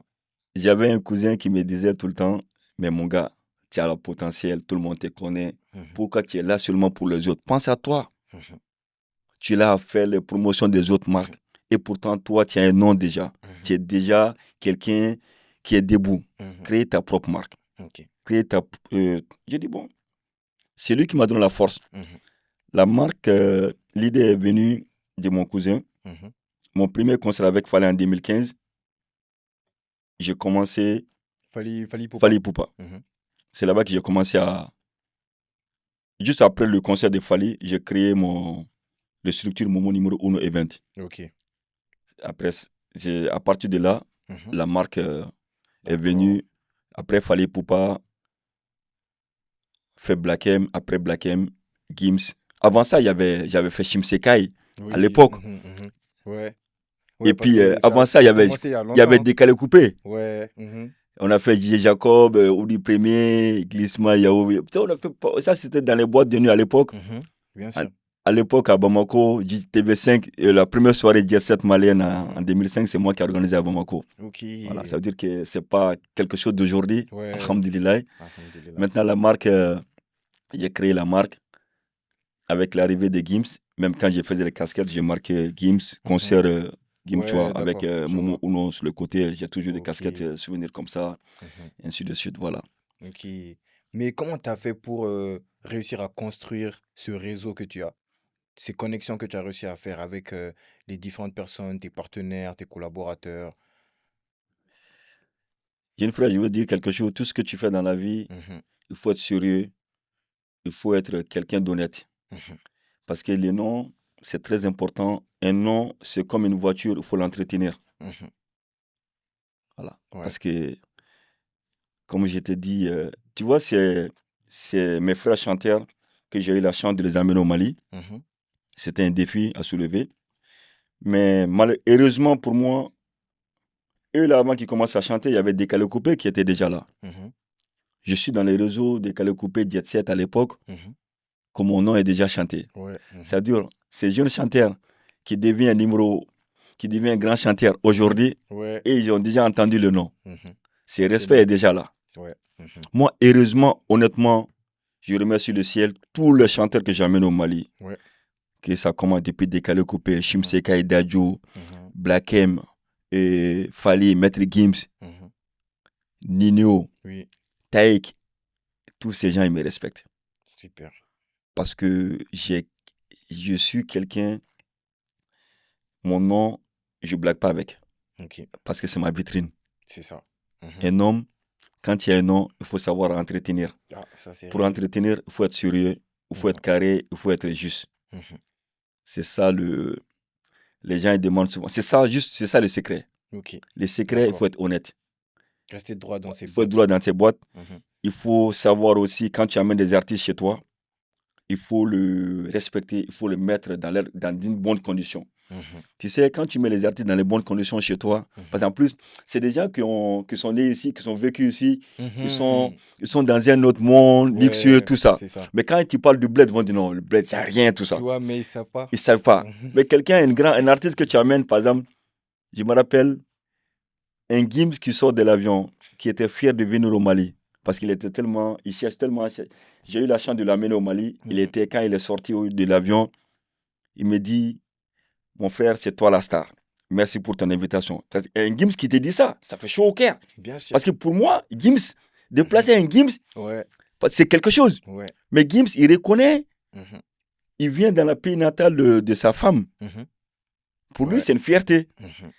J'avais un cousin qui me disait tout le temps, mais mon gars, tu as le potentiel, tout le monde te connaît. Mhm. Pourquoi tu es là seulement pour les autres? Pense à toi. Mhm. Tu es là à faire les promotions des autres marques. Et pourtant, toi, tu as un nom déjà. Tu es déjà quelqu'un qui est debout. Mhm. Créer ta propre marque. Ok. Créer ta... J'ai dit, bon, c'est lui qui m'a donné la force. Mhm. La marque, l'idée est venue de mon cousin. Mhm. Mon premier concert avec Fally en 2015, j'ai commencé Fali Poupa. Fally Poupa. Mhm. C'est là-bas que j'ai commencé à... Juste après le concert de Fally, j'ai créé le structure Momo numéro 1 Event. Ok. Après, à partir de là, Mhm. la marque est D'accord. venue. Après Fally Poupa, fait Black M. Après Black M, Gims. Avant ça, j'avais fait Shimsekai à Oui. l'époque. Mhm. Mhm. Ouais. Et Ouais, parce puis, que ça, avant ça, ça a commencé il y a il y avait longtemps. Décalé Coupé. Ouais. Mhm. On a fait J. Jacob, Oudi Premier, Glissma, Yao. On a fait, ça, c'était dans les boîtes de nuit à l'époque. Bien À, sûr. à l'époque, à Bamako, TV5, la première soirée Jet Set malienne en 2005, c'est moi qui ai organisé à Bamako. Ok. Voilà, ça veut dire que c'est pas quelque chose d'aujourd'hui. Ouais. Alhamdulillah. Alhamdulillah. Maintenant, la marque, j'ai créé la marque avec l'arrivée de Gims. Même quand j'ai fait les casquettes, j'ai marqué Gims, concert Gims, tu vois, Ouais, avec d'accord. Je Momo vois. Uno sur le côté. J'ai toujours des Ok. casquettes, souvenirs comme ça, Mhm. et ainsi de suite. Voilà. Ok. Mais comment tu as fait pour réussir à construire ce réseau que tu as? Ces connexions que tu as réussi à faire avec les différentes personnes, tes partenaires, tes collaborateurs. Jeune frère, je veux dire quelque chose. Tout ce que tu fais dans la vie, Mhm. il faut être sérieux, il faut être quelqu'un d'honnête. Mhm. Parce que les noms, c'est très important. Un nom, c'est comme une voiture, il faut l'entretenir. Mhm. Voilà. Ouais. Parce que, comme je t'ai dit, tu vois, c'est mes frères chanteurs que j'ai eu la chance de les amener au Mali. Mhm. C'était un défi à soulever. Mais malheureusement pour moi, eux là, avant qu'ils commencent à chanter, il y avait Décalé Coupé qui était déjà là. Mhm. Je suis dans les réseaux Décalé Coupé, Jet Set à l'époque, Mhm. que mon nom est déjà chanté. Ouais. Mhm. Ça dure, ces jeunes chanteurs qui devient un numéro, qui devient un grand chanteur Mhm. aujourd'hui, Ouais. et ils ont déjà entendu le nom. Mhm. Ce C'est respect est bien. déjà là. Ouais. Mhm. Moi, heureusement, honnêtement, je remercie le ciel tous les chanteurs que j'amène au Mali. Ouais. Que ça commence depuis Décalé Coupé, Mhm. Shimseka et Dadjo, Mhm. Black M, et Fali, Maître Gims, Mhm. Nino, Oui. Taïk. Tous ces gens, ils me respectent. Super. Parce que je suis quelqu'un, mon nom, je blague pas avec. Ok. Parce que c'est ma vitrine. C'est ça. Mhm. Un homme, quand il y a un nom, il faut savoir entretenir. Ah, ça c'est Pour réel. entretenir, il faut être sérieux, il faut Mhm. être carré, il faut être juste. Mhm. C'est ça les gens ils demandent souvent. C'est ça juste, c'est ça le secret. Ok. Le secret, il faut D'accord. être honnête. Rester droit dans ses Il faut être droit bottes. dans tes boîtes. Mhm. Il faut savoir aussi, quand tu amènes des artistes chez toi, il faut le respecter, il faut le mettre dans une bonne condition. Mhm. Tu sais, quand tu mets les artistes dans les bonnes conditions chez toi, parce Mhm. qu'en plus, c'est des gens qui sont nés ici, qui sont vécus ici, Mhm. ils sont dans un autre monde, luxueux, Ouais, tout ça. c'est ça. Mais quand tu parles du bled, ils vont dire non, le bled, il n'y a rien, tout Tu ça. vois, mais ils savent pas. Ils ne savent pas. Mhm. Mais quelqu'un, un artiste que tu amènes, par exemple, je me rappelle, un Gims qui sort de l'avion, qui était fier de venir au Mali, parce qu'il était tellement, il cherche tellement. J'ai eu la chance de l'amener au Mali. Mhm. Quand il est sorti de l'avion, il me dit, mon frère, c'est toi la star. Merci pour ton invitation. Un Gims qui te dit ça, ça fait chaud au cœur. Bien sûr. Parce que pour moi, Gims, Mhm. déplacer un Gims, Ouais, c'est quelque chose. ouais. Mais Gims, il reconnaît, Mhm. il vient dans la pays natale de sa femme. Mhm. Pour lui, Ouais. c'est une fierté. Mhm.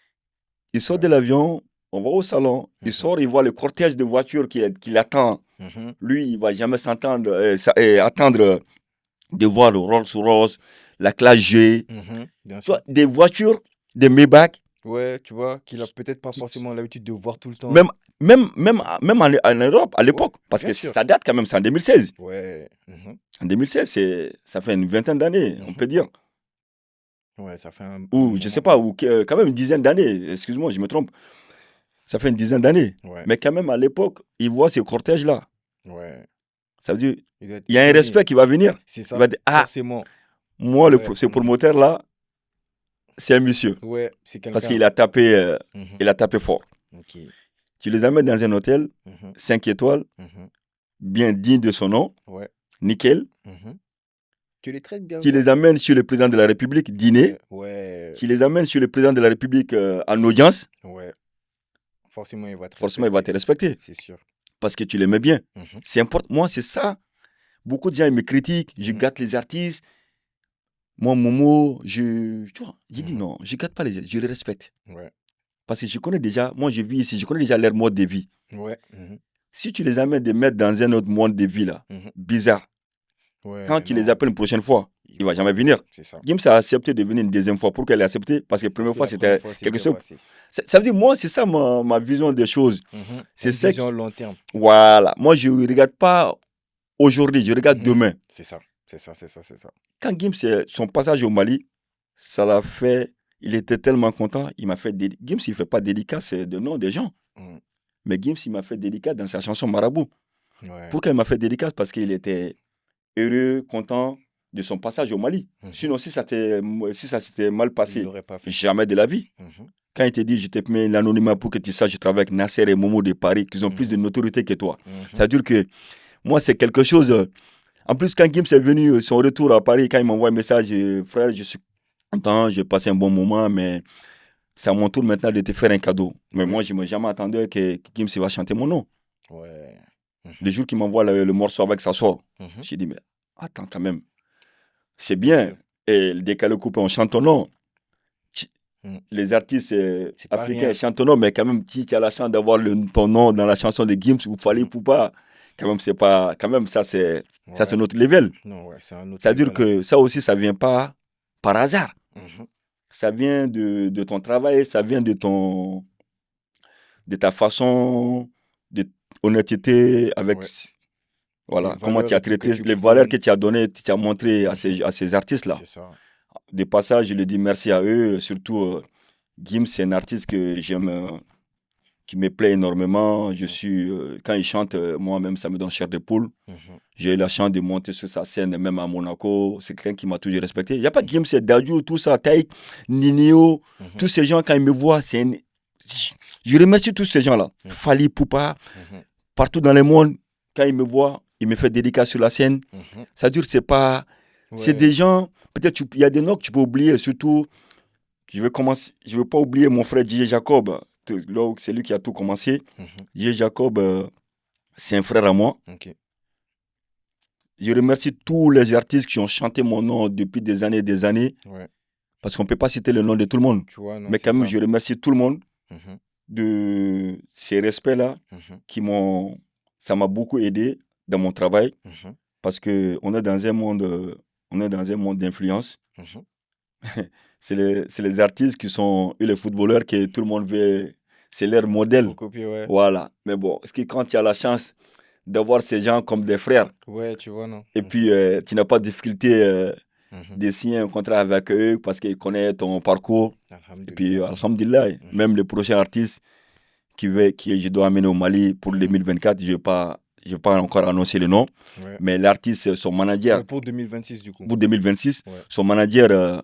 Il sort Ouais. de l'avion, on va au salon, il Mhm. sort, il voit le cortège de voitures qui l'attend. Mhm. Lui, il va jamais attendre de voir le Rolls-Royce, la classe G, Mhm. Bien toi, sûr. des voitures, des Maybach, Ouais, tu vois, qu'il a qui, peut-être pas qui- forcément l'habitude de voir tout le temps. même, même en Europe à Ouais, l'époque, parce bien que sûr. ça date quand même, c'est en 2016. Ouais. Mhm. En 2016, ça fait une vingtaine d'années, on Mhm. peut dire. Ouais, ça fait un Ou, je sais moment. pas, ou quand même une dizaine d'années, excuse-moi, je me trompe. Ça fait une dizaine d'années. Ouais, Mais quand même, à l'époque, il voit ces cortèges-là. ouais. Ça veut dire, Il doit être il y a un étonné. respect qui va venir. C'est Il va ça, dire, ah, forcément. moi, Ouais. ce Mhm. promoteur-là, c'est un monsieur. Ouais, c'est Parce quelqu'un. qu'il a tapé, Mhm. il a tapé fort. Ok. Tu les amènes dans un hôtel, Mhm. 5 étoiles, Mhm. bien digne de son nom, Ouais. nickel. Mhm. Tu les traites bien, Tu quoi. les amènes chez le président de la République, dîner. Ouais, ouais, Tu les amènes chez le président de la République en audience. ouais. Forcément, il va te Forcément, il va respecter. te respecter. C'est sûr. Parce que tu l'aimais bien. Mhm. C'est important. Moi, c'est ça. Beaucoup de gens ils me critiquent. Je Mhm. gâte les artistes. Moi, Momo, tu vois, j'ai dit Mhm. non, je gâte pas les artistes. Je les respecte. Ouais. Parce que je connais déjà, moi, je vis ici. Je connais déjà leur mode de vie. Ouais. Mhm. Si tu les amènes de mettre dans un autre monde de vie, là, Mhm. bizarre, quand Ouais, tu les non, appelles une prochaine fois, il il ne va va pas. jamais venir. C'est ça. Gims a accepté de venir une deuxième fois. Pourquoi elle a accepté? Parce que la Parce première que fois, la première c'était fois, c'est quelque bien chose. passé. Ça veut dire, moi, c'est ça ma vision des choses. Mhm. C'est Une ça que, vision long terme. voilà. Moi, je ne regarde pas aujourd'hui, je regarde Mhm. demain. C'est ça. C'est ça, c'est ça, c'est ça. Quand Gims, son passage au Mali, ça l'a fait. Il était tellement content. Il m'a fait. Gims, il ne fait pas dédicace de nom des gens. Mhm. Mais Gims, il m'a fait dédicace dans sa chanson Marabout. Ouais. Pourquoi il m'a fait dédicace? Parce qu'il était heureux, content de son passage au Mali. Sinon, si ça s'était mal Il passé, l'aurait pas fait. jamais de la vie. Quand il te dit, je te mets l'anonymat pour que tu saches, je travaille avec Nasser et Momo de Paris, qui ont plus de notoriété que toi. Ça veut dire que moi, c'est quelque chose. En plus, quand Gims est venu, son retour à Paris, quand il m'envoie un message, frère, je suis content, j'ai passé un bon moment, mais c'est à mon tour maintenant de te faire un cadeau. Mais moi, je ne m'ai jamais attendu que Gims va chanter mon nom. Ouais. Le jour qu'il m'envoie le morceau avec sa soeur, j'ai dit, mais attends quand même, c'est bien. Et le décalé coupé, on chante ton nom. Les artistes africains chantent ton nom, mais quand même, qui a la chance d'avoir ton nom dans la chanson de Gims ou Fally Poupa, quand même, c'est pas. Quand même, ça, c'est notre level. Non, ouais, c'est un autre Ça veut dire que ça aussi, ça ne vient pas par hasard. Mhm. Ça vient de ton travail, ça vient de ta façon, de honnêteté avec. Ouais. Voilà, Les comment tu as valeurs et tout que traité, tu les valeurs prônes. que tu as données, tu as montré à ces artistes-là. C'est ça. De passage, je le dis merci à eux. Surtout, Gims, c'est un artiste que j'aime, qui me plaît énormément. Quand il chante, moi-même, ça me donne chair de poule. J'ai eu la chance de monter sur sa scène, même à Monaco. C'est quelqu'un qui m'a toujours respecté. Il n'y a pas Gims, c'est Dadju, tout ça, Taïk, Ninio, tous ces gens, quand ils me voient, je remercie tous ces gens-là. Fally Poupa, partout dans le monde, quand ils me voient, ils me font dédicace sur la scène. Ça dure, c'est pas. Ouais. C'est des gens, peut-être il y a des noms que tu peux oublier, surtout, je ne veux pas oublier mon frère DJ Jacob, c'est lui qui a tout commencé. DJ Jacob, c'est un frère à moi. Je remercie tous les artistes qui ont chanté mon nom depuis des années et des années. Ouais. Parce qu'on ne peut pas citer le nom de tout le monde. Tu vois, non, mais quand même, je remercie tout le monde de ces respects-là ça m'a beaucoup aidé dans mon travail. Parce qu'on est dans un monde, d'influence. C'est les artistes qui sont les footballeurs que tout le monde veut. C'est leur modèle. Copier, ouais. Voilà. Mais bon, quand tu as la chance d'avoir ces gens comme des frères. Ouais, tu vois, non. Et puis, tu n'as pas de difficulté de signer un contrat avec eux parce qu'ils connaissent ton parcours. Et puis, alhamdulillah, même le prochain artiste que je dois amener au Mali pour 2024, je ne vais pas encore annoncer le nom. Ouais. Mais l'artiste, son manager. Mais pour 2026, du coup. Pour 2026, son manager,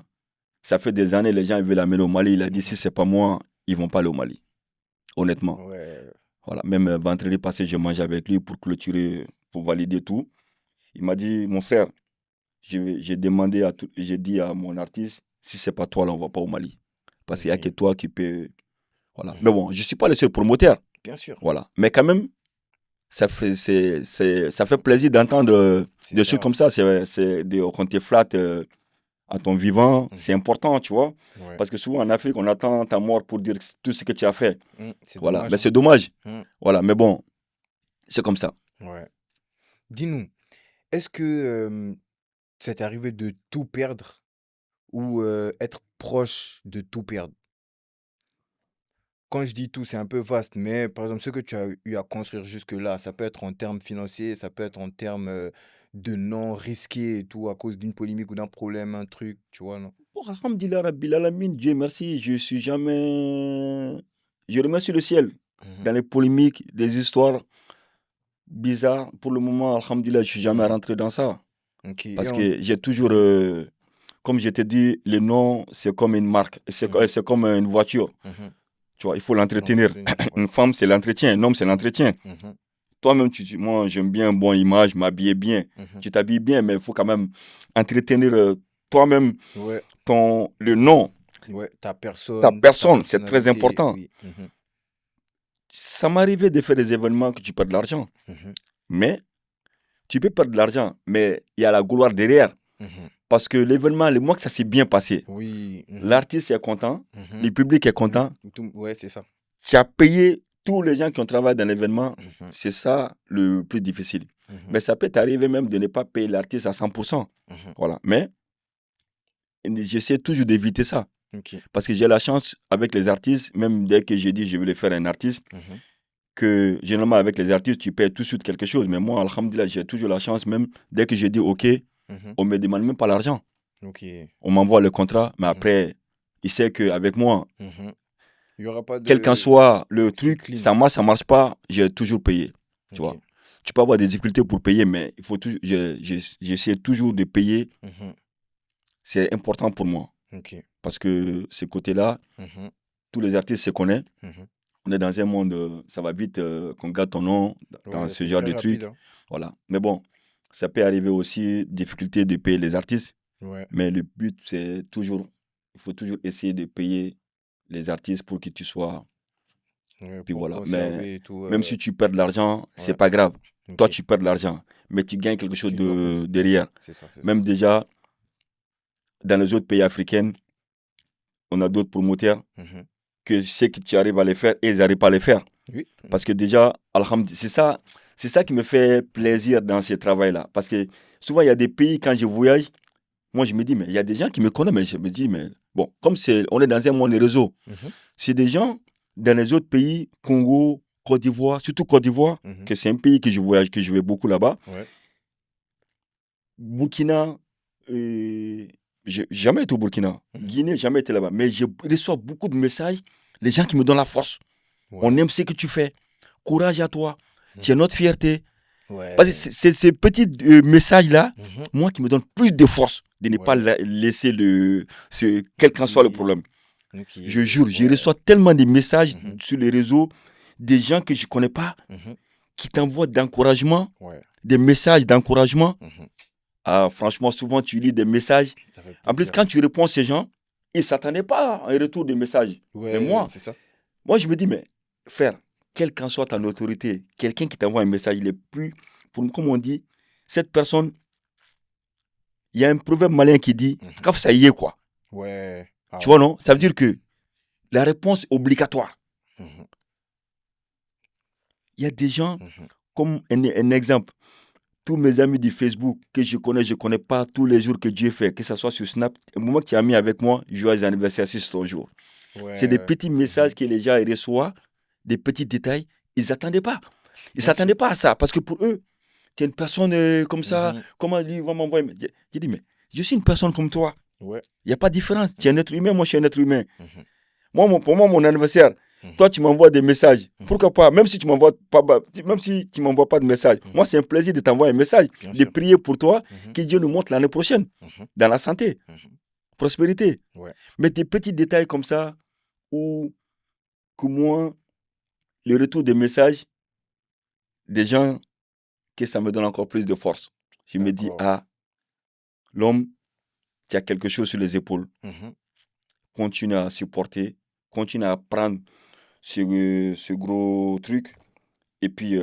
ça fait des années, les gens veulent l'amener au Mali. Il a dit, si ce n'est pas moi, ils ne vont pas aller au Mali. Honnêtement. Ouais. Voilà. Même vendredi passé, j'ai mangé avec lui pour clôturer, pour valider tout. Il m'a dit, mon frère, j'ai dit à mon artiste, si ce n'est pas toi, là, on ne va pas au Mali. Parce qu'il n'y a que toi qui peux. Voilà. Mais bon, je ne suis pas le seul promoteur. Bien sûr. Voilà. Mais quand même, ça fait plaisir d'entendre des choses comme ça. Quand tu es flat à ton vivant, c'est important, tu vois. Ouais. Parce que souvent en Afrique, on attend ta mort pour dire tout ce que tu as fait. Voilà. Dommage, mais c'est dommage. Voilà. Mais bon, c'est comme ça. Ouais. Dis-nous, est-ce que ça t'est arrivé de tout perdre ou être proche de tout perdre? Quand je dis tout, c'est un peu vaste, mais par exemple, ce que tu as eu à construire jusque-là, ça peut être en termes financiers, ça peut être en termes de non risqués et tout, à cause d'une polémique ou d'un problème, un truc, tu vois, non? Bon, alhamdulillah, Rabbil Alamin, Dieu merci, je remercie le ciel. Dans les polémiques, des histoires bizarres, pour le moment, alhamdulillah, je ne suis jamais rentré dans ça. Okay. Parce que j'ai toujours, comme je t'ai dit, le nom, c'est comme une marque, c'est comme une voiture. Tu vois, il faut l'entretenir. Une femme, c'est l'entretien. Un homme, c'est l'entretien. Toi-même, moi, j'aime bien une bonne image, m'habiller bien. Tu t'habilles bien, mais il faut quand même entretenir toi-même le nom. Ouais, ta personne. Ta personne, c'est très important. Oui. Ça m'arrivait de faire des événements que tu perds de l'argent. Mais tu peux perdre de l'argent, mais il y a la gloire derrière. Parce que l'événement, le mois que ça s'est bien passé, l'artiste est content, le public est content. Ouais, c'est ça. Tu as payé tous les gens qui ont travaillé dans l'événement. C'est ça le plus difficile. Mais ça peut t'arriver même de ne pas payer l'artiste à 100%. Voilà. Mais j'essaie toujours d'éviter ça. Parce que j'ai la chance avec les artistes, même dès que j'ai dit je vais le faire un artiste, que généralement avec les artistes, tu payes tout de suite quelque chose. Mais moi, alhamdulillah, j'ai toujours la chance, même dès que j'ai dit OK, on ne me demande même pas l'argent. On m'envoie le contrat, mais après, il sait qu'avec moi, Il n'y aura pas Quel qu'en de... soit le C'est truc, clean. ça marche pas, j'ai toujours payé. Tu Ok. vois. Tu peux avoir des difficultés pour payer, mais il faut toujours, j'essaie toujours de payer. Mhm. C'est important pour moi. Ok. Parce que ce côté-là, Mhm. tous les artistes se connaissent. Mhm. On est dans un monde, ça va vite, qu'on garde ton nom dans Ouais, ce c'est genre très de rapide, trucs. hein. Voilà. Mais bon, ça peut arriver aussi, difficulté de payer les artistes. Ouais. Mais le but, c'est toujours, il faut toujours essayer de payer les artistes pour que tu sois. Ouais, Puis pour voilà. Mais conserver et tout. même si tu perds de l'argent, c'est Ouais. pas grave. Toi, Ok. tu perds de l'argent, mais tu gagnes quelque chose Tu dois de compter. C'est ça. derrière. C'est ça. C'est ça. Même C'est ça. déjà, dans les autres pays africains, on a d'autres promoteurs Mhm. que je sais que tu arrives à les faire et ils n'arrivent pas à les faire. Oui. Parce que déjà, c'est ça qui me fait plaisir dans ce travail-là. Parce que souvent, il y a des pays, quand je voyage, moi, je me dis, mais il y a des gens qui me connaissent, mais je me dis, mais bon, comme on est dans un monde de réseau, Mhm. c'est des gens dans les autres pays, Congo, Côte d'Ivoire, surtout Côte d'Ivoire, Mhm. que c'est un pays que je voyage, que je vais beaucoup là-bas. Ouais. Burkina, j'ai jamais été au Burkina. Mhm. Guinée, jamais été là-bas. Mais je reçois beaucoup de messages, les gens qui me donnent la force. On Ouais. aime ce que tu fais. Courage à toi. Tu es Mhm. notre fierté. Parce que Ouais. c'est ces petits messages-là, Mhm. moi, qui me donnent plus de force de ne pas Ouais. laisser quel qu'en soit le Qui... problème. Ok. Je jure, je Ouais. reçois tellement de messages Mhm. sur les réseaux, des gens que je ne connais pas, Mhm. qui t'envoient d'encouragement, Ouais. des messages d'encouragement. Mhm. Ah, franchement, souvent, tu lis des messages. Ça fait En plus, plaisir. quand tu réponds à ces gens, ils ne s'attendaient pas à un retour de message. Mais Ouais, moi, c'est ça. je me dis, mais frère, quelle qu'en soit ta autorité, quelqu'un qui t'envoie un message, il est plus, comme on dit, cette personne, il y a un proverbe malien qui dit, Mhm. quand ça y est, quoi. Ouais. Ah Tu vois, ouais. non? Ça veut Mhm. dire que la réponse est obligatoire. Mhm. Il y a des gens, Mhm. comme un exemple, tous mes amis du Facebook que je connais pas tous les jours que Dieu fait, que ce soit sur Snap, au moment que tu as mis avec moi, joyeux anniversaire, c'est ton jour. C'est des Ouais. petits messages Mhm. que les gens ils reçoivent, des petits détails, ils n'attendaient pas. Ils ne Bien sûr. s'attendaient pas à ça, parce que pour eux, tu es une personne comme ça, Mhm. comment lui va m'envoyer? J'ai dit, mais je suis une personne comme toi. Ouais. Il n'y a pas de différence. Tu es un être humain, moi je suis un être humain. Mhm. Pour moi, mon anniversaire, Mhm. toi tu m'envoies des messages. Mhm. Pourquoi pas? Même si tu m'envoies pas, même si tu m'envoies pas de message. Moi, Mhm. c'est un plaisir de t'envoyer un message, Bien de sûr. prier pour toi, Mhm. que Dieu nous montre l'année prochaine, Mhm. dans la santé, Mhm. prospérité. Ouais. Mais des petits détails comme ça, où que moi, le retour des messages des gens, que ça me donne encore plus de force. Je me dis, D'accord. ah, l'homme, tu as quelque chose sur les épaules. Mhm. Continue à supporter, continue à prendre ce gros truc. Et puis,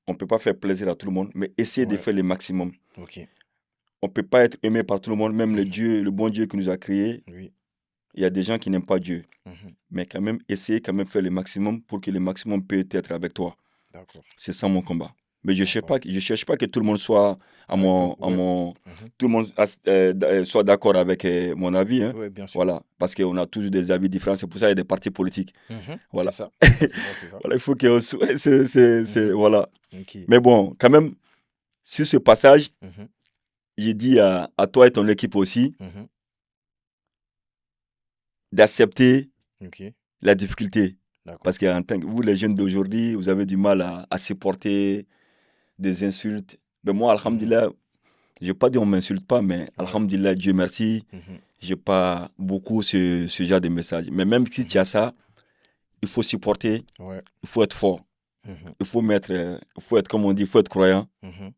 on ne peut pas faire plaisir à tout le monde, mais essayer de Ouais. faire le maximum. Ok. On ne peut pas être aimé par tout le monde, même Mhm. Le bon Dieu qui nous a créés. Oui. Il y a des gens qui n'aiment pas Dieu. Mhm. Mais quand même, essayer quand même faire le maximum pour que le maximum peut être avec toi. D'accord. C'est ça mon combat. Mais D'accord. je cherche pas que tout le monde soit D'accord. Ouais. Mhm. tout le monde soit d'accord avec mon avis, hein. Ouais, bien sûr. Voilà, parce qu'on a tous des avis différents. C'est pour ça qu'il y a des partis politiques. Mhm. C'est Voilà, ça. C'est ça. C'est ça. C'est ça. voilà, il faut que Mhm. voilà. Ok. Mais bon, quand même, sur ce passage, Mhm. j'ai dit à toi et ton équipe aussi Mhm. d'accepter Ok. la difficulté. D'accord. Parce que vous, les jeunes d'aujourd'hui, vous avez du mal à supporter des insultes. Mais moi, Mhm. alhamdulillah, je n'ai pas dit on ne m'insulte pas, mais Ouais. alhamdulillah, Dieu merci, Mhm. je n'ai pas beaucoup ce genre de message. Mais même si tu Mhm. as ça, il faut supporter, Ouais. il faut être fort, Mhm. il faut être, comme on dit, il faut être croyant. Mhm.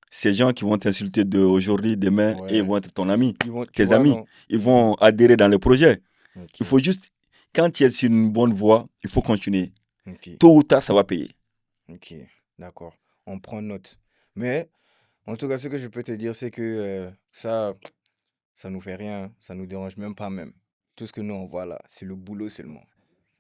Ces gens qui vont t'insulter d'aujourd'hui, demain, et ils Ouais. vont être ton ami, Tu tes vois, amis. non? Ils Mhm. vont adhérer dans le projet. Il Ok. faut juste, quand tu es sur une bonne voie, il faut continuer. Ok. Tôt ou tard, ça va payer. Ok. D'accord. On prend note. Mais, en tout cas, ce que je peux te dire, c'est que ça nous fait rien. Ça nous dérange même pas même. Tout ce que nous, on voit là, c'est le boulot seulement.